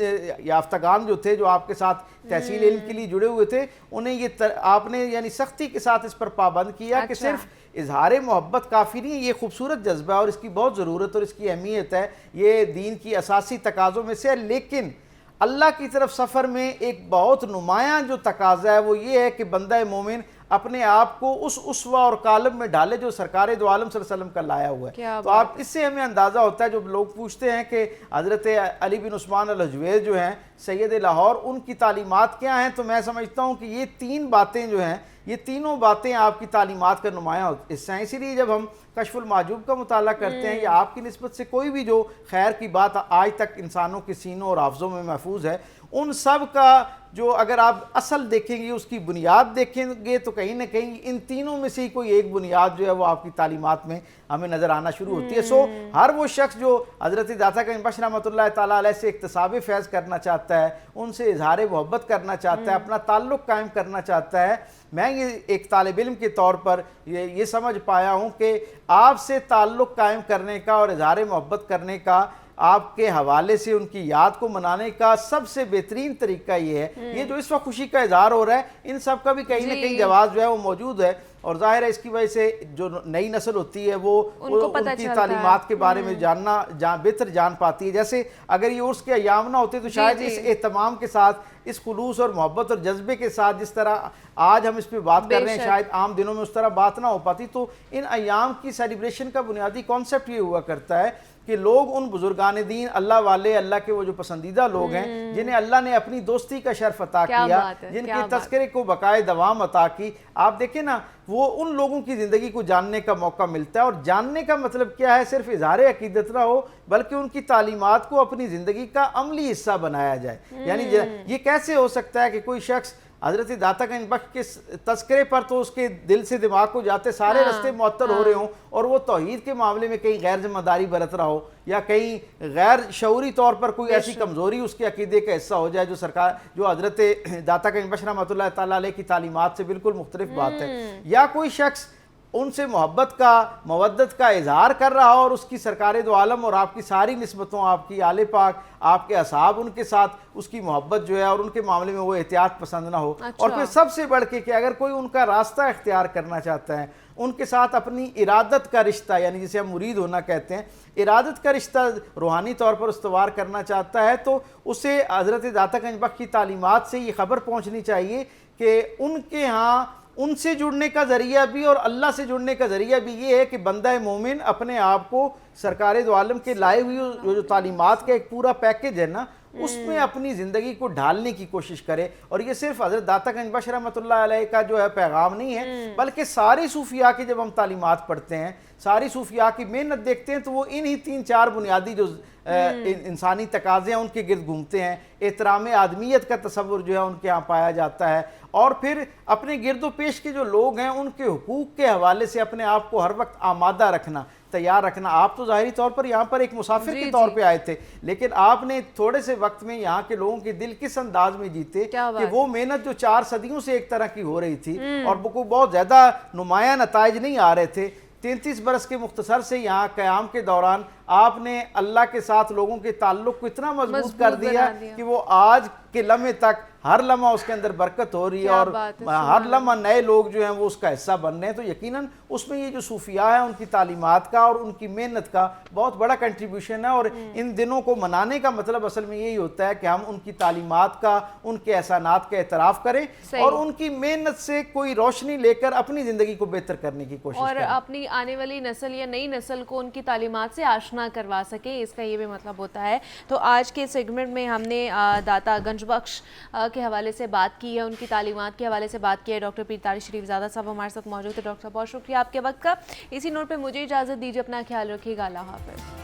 याफ्तागान जो थे, जो आपके साथ तहसील इल्म के लिए जुड़े हुए थे, उन्हें ये आपने यानी सख्ती के साथ इस पर पाबंद किया कि सिर्फ इजहार मोहब्बत काफ़ी नहीं है। ये खूबसूरत जज्बा है और इसकी बहुत ज़रूरत और इसकी अहमियत है, ये दीन की असासी तकाज़ों में से है। लेकिन अल्लाह की तरफ सफ़र में एक बहुत नुमायाँ जो तकाज़ा है वो ये है कि बंदा मोमिन अपने आप को उस उसवा और कालब में डाले जो सरकार दो आलम सल्लल्लाहु अलैहि वसल्लम का लाया हुआ है। तो आप इससे हमें अंदाज़ा होता है, जो लोग पूछते हैं कि हज़रत अली बिन उस्मान अल-हजवेर जो हैं सैयद लाहौर, उनकी तालीमात क्या हैं, तो मैं समझता हूँ कि ये 3 बातें जो हैं, ये तीनों बातें आपकी तालीमात का नुमायाँ हिस्सा हैं। इसीलिए जब हम कश्फुल माजूब का मुताला करते हैं या आपकी निस्बत से कोई भी जो खैर की बात आज तक इंसानों के सीनों और हाफ़ज़ों में महफूज है, उन सब का जो अगर आप असल देखेंगे, उसकी बुनियाद देखेंगे, तो कहीं ना कहीं इन तीनों में से ही कोई एक बुनियाद जो है वो आपकी तालीमात में हमें नज़र आना शुरू होती है। सो हर वो शख्स जो हज़रत दाता करीम बख्श रहमतुल्लाह ताला अलैह से इक्तिसाब फैज़ करना चाहता है, उनसे इजहार मोहब्बत करना चाहता है, अपना ताल्लुक़ कायम करना चाहता है, मैं ये एक तालिब इल्म के तौर पर ये समझ पाया हूँ कि आपसे ताल्लुक़ कायम करने का और इजहार मोहब्बत करने का, आपके हवाले से उनकी याद को मनाने का सबसे बेहतरीन तरीका ये है। ये जो इस वक्त खुशी का इजहार हो रहा है, इन सब का भी कहीं ना कहीं जवाब जो है वो मौजूद है। और जाहिर है इसकी वजह से जो नई नस्ल होती है वो उनकी तालीमात के बारे में बेहतर जान पाती है। जैसे अगर ये उर्स के अयाम ना होते तो शायद इस एहतमाम के साथ, इस खुलूस और मोहब्बत और जज्बे के साथ जिस तरह आज हम इस पर बात कर रहे हैं, शायद आम दिनों में उस तरह बात ना हो पाती। तो इन अयाम की सेलिब्रेशन का बुनियादी कॉन्सेप्ट ये हुआ करता है कि लोग उन बुजुर्गान दीन, अल्लाह वाले, अल्लाह के वो जो पसंदीदा लोग हैं, जिन्हें अल्लाह ने अपनी दोस्ती का शर्फ अता किया, जिनके तस्करे को बकाए दवाम अता की, आप देखें ना, वो उन लोगों की ज़िंदगी को जानने का मौका मिलता है। और जानने का मतलब क्या है, सिर्फ इज़हार अकीदत ना हो, बल्कि उनकी तालीमात को अपनी ज़िंदगी का अमली हिस्सा बनाया जाए। यानी ये कैसे हो सकता है कि कोई शख्स हज़रत दाता करीम बख्श के तस्करे पर तो उसके दिल से दिमाग को जाते सारे रास्ते मुअत्तल हो रहे हों, और वो तौहीद के मामले में कहीं गैर जिम्मेदारी बरत रहा हो, या कहीं गैर शऊरी तौर पर कोई ऐसी कमज़ोरी उसके अकीदे का हिस्सा हो जाए जो हज़रत दाता करीम बख्श रहमतुल्लाह ताला अलैह की तालीमात से बिल्कुल मुख्तलिफ बात है। या कोई शख्स उनसे मोहब्बत का, मवद्दत का इजहार कर रहा हो और उसकी सरकार दो आलम और आपकी सारी निस्बतों, आपकी आले पाक, आपके असहाब, उनके साथ उसकी मोहब्बत जो है और उनके मामले में वो एहतियात पसंद ना हो। और फिर सबसे बढ़ के कि अगर कोई उनका रास्ता इख्तियार करना चाहता है, उनके साथ अपनी इरादत का रिश्ता, यानी जिसे हम मुरीद होना कहते हैं, इरादत का रिश्ता रूहानी तौर पर उस्तवार करना चाहता है, तो उसे हज़रत दाता गंज बख्श की तालीमात से ये ख़बर पहुँचनी चाहिए कि उनके यहाँ उनसे जुड़ने का ज़रिया भी और अल्लाह से जुड़ने का ज़रिया भी ये है कि बंदा मोमिन अपने आप को सरकार दो आलम के लाए हुई जो तालीमात का एक पूरा पैकेज है ना, उसमें अपनी ज़िंदगी को ढालने की कोशिश करे। और ये सिर्फ हज़रत दाता गंज बख्श रहमतुल्लाह अलैह का जो है पैगाम नहीं है, बल्कि सारे सूफिया की जब हम तालीमात पढ़ते हैं, सारी सूफिया की मेहनत देखते हैं, तो वो इन ही 3-4 बुनियादी जो इंसानी तकाज़े हैं उनके गिर्द घूमते हैं। एहतराम आदमियत का तसव्वुर जो है उनके यहाँ पाया जाता है, और फिर अपने गिरदो पेश के जो लोग हैं उनके हुकूक के हवाले से अपने आप को हर वक्त आमादा रखना, तैयार रखना। आप तो ज़ाहिरी तौर पर यहाँ पर एक मुसाफिर के तौर पे आए थे, लेकिन आपने थोड़े से वक्त में यहाँ के लोगों के दिल किस अंदाज में जीते कि वो मेहनत जो 4 सदियों से एक तरह की हो रही थी और वो बहुत ज़्यादा नुमाया नताइज नहीं आ रहे थे, 33 बरस के मुख्तसर से यहाँ क़याम के दौरान आपने अल्लाह के साथ लोगों के ताल्लुक़ को इतना मजबूत कर दिया कि वो आज के लम्हे तक हर लम्हा उसके अंदर बरकत हो रही है और हर लम्हा नए लोग जो हैं वो उसका हिस्सा बन रहे हैं। तो यकीनन उसमें ये जो सूफिया है उनकी तालीमात का और उनकी मेहनत का बहुत बड़ा कंट्रीब्यूशन है। और इन दिनों को मनाने का मतलब असल में यही होता है कि हम उनकी तालीमात का, उनके एहसानात का एतराफ़ करें और उनकी मेहनत से कोई रोशनी लेकर अपनी ज़िंदगी को बेहतर करने की कोशिश और करें, अपनी आने वाली नस्ल या नई नस्ल को उनकी तालीमात से आशना करवा सके, इसका ये भी मतलब होता है। तो आज के सेगमेंट में हमने दाता गंज बख्श के हवाले से बात की है, उनकी तालीमात के हवाले से बात की है। डॉक्टर पीर तारिक शरीफजादा साहब हमारे साथ मौजूद थे। डॉक्टर साहब बहुत शुक्रिया आपके वक्त का। इसी नोट पे मुझे इजाज़त दीजिए, अपना ख्याल रखिएगा, अल्लाह हाफ़िज़।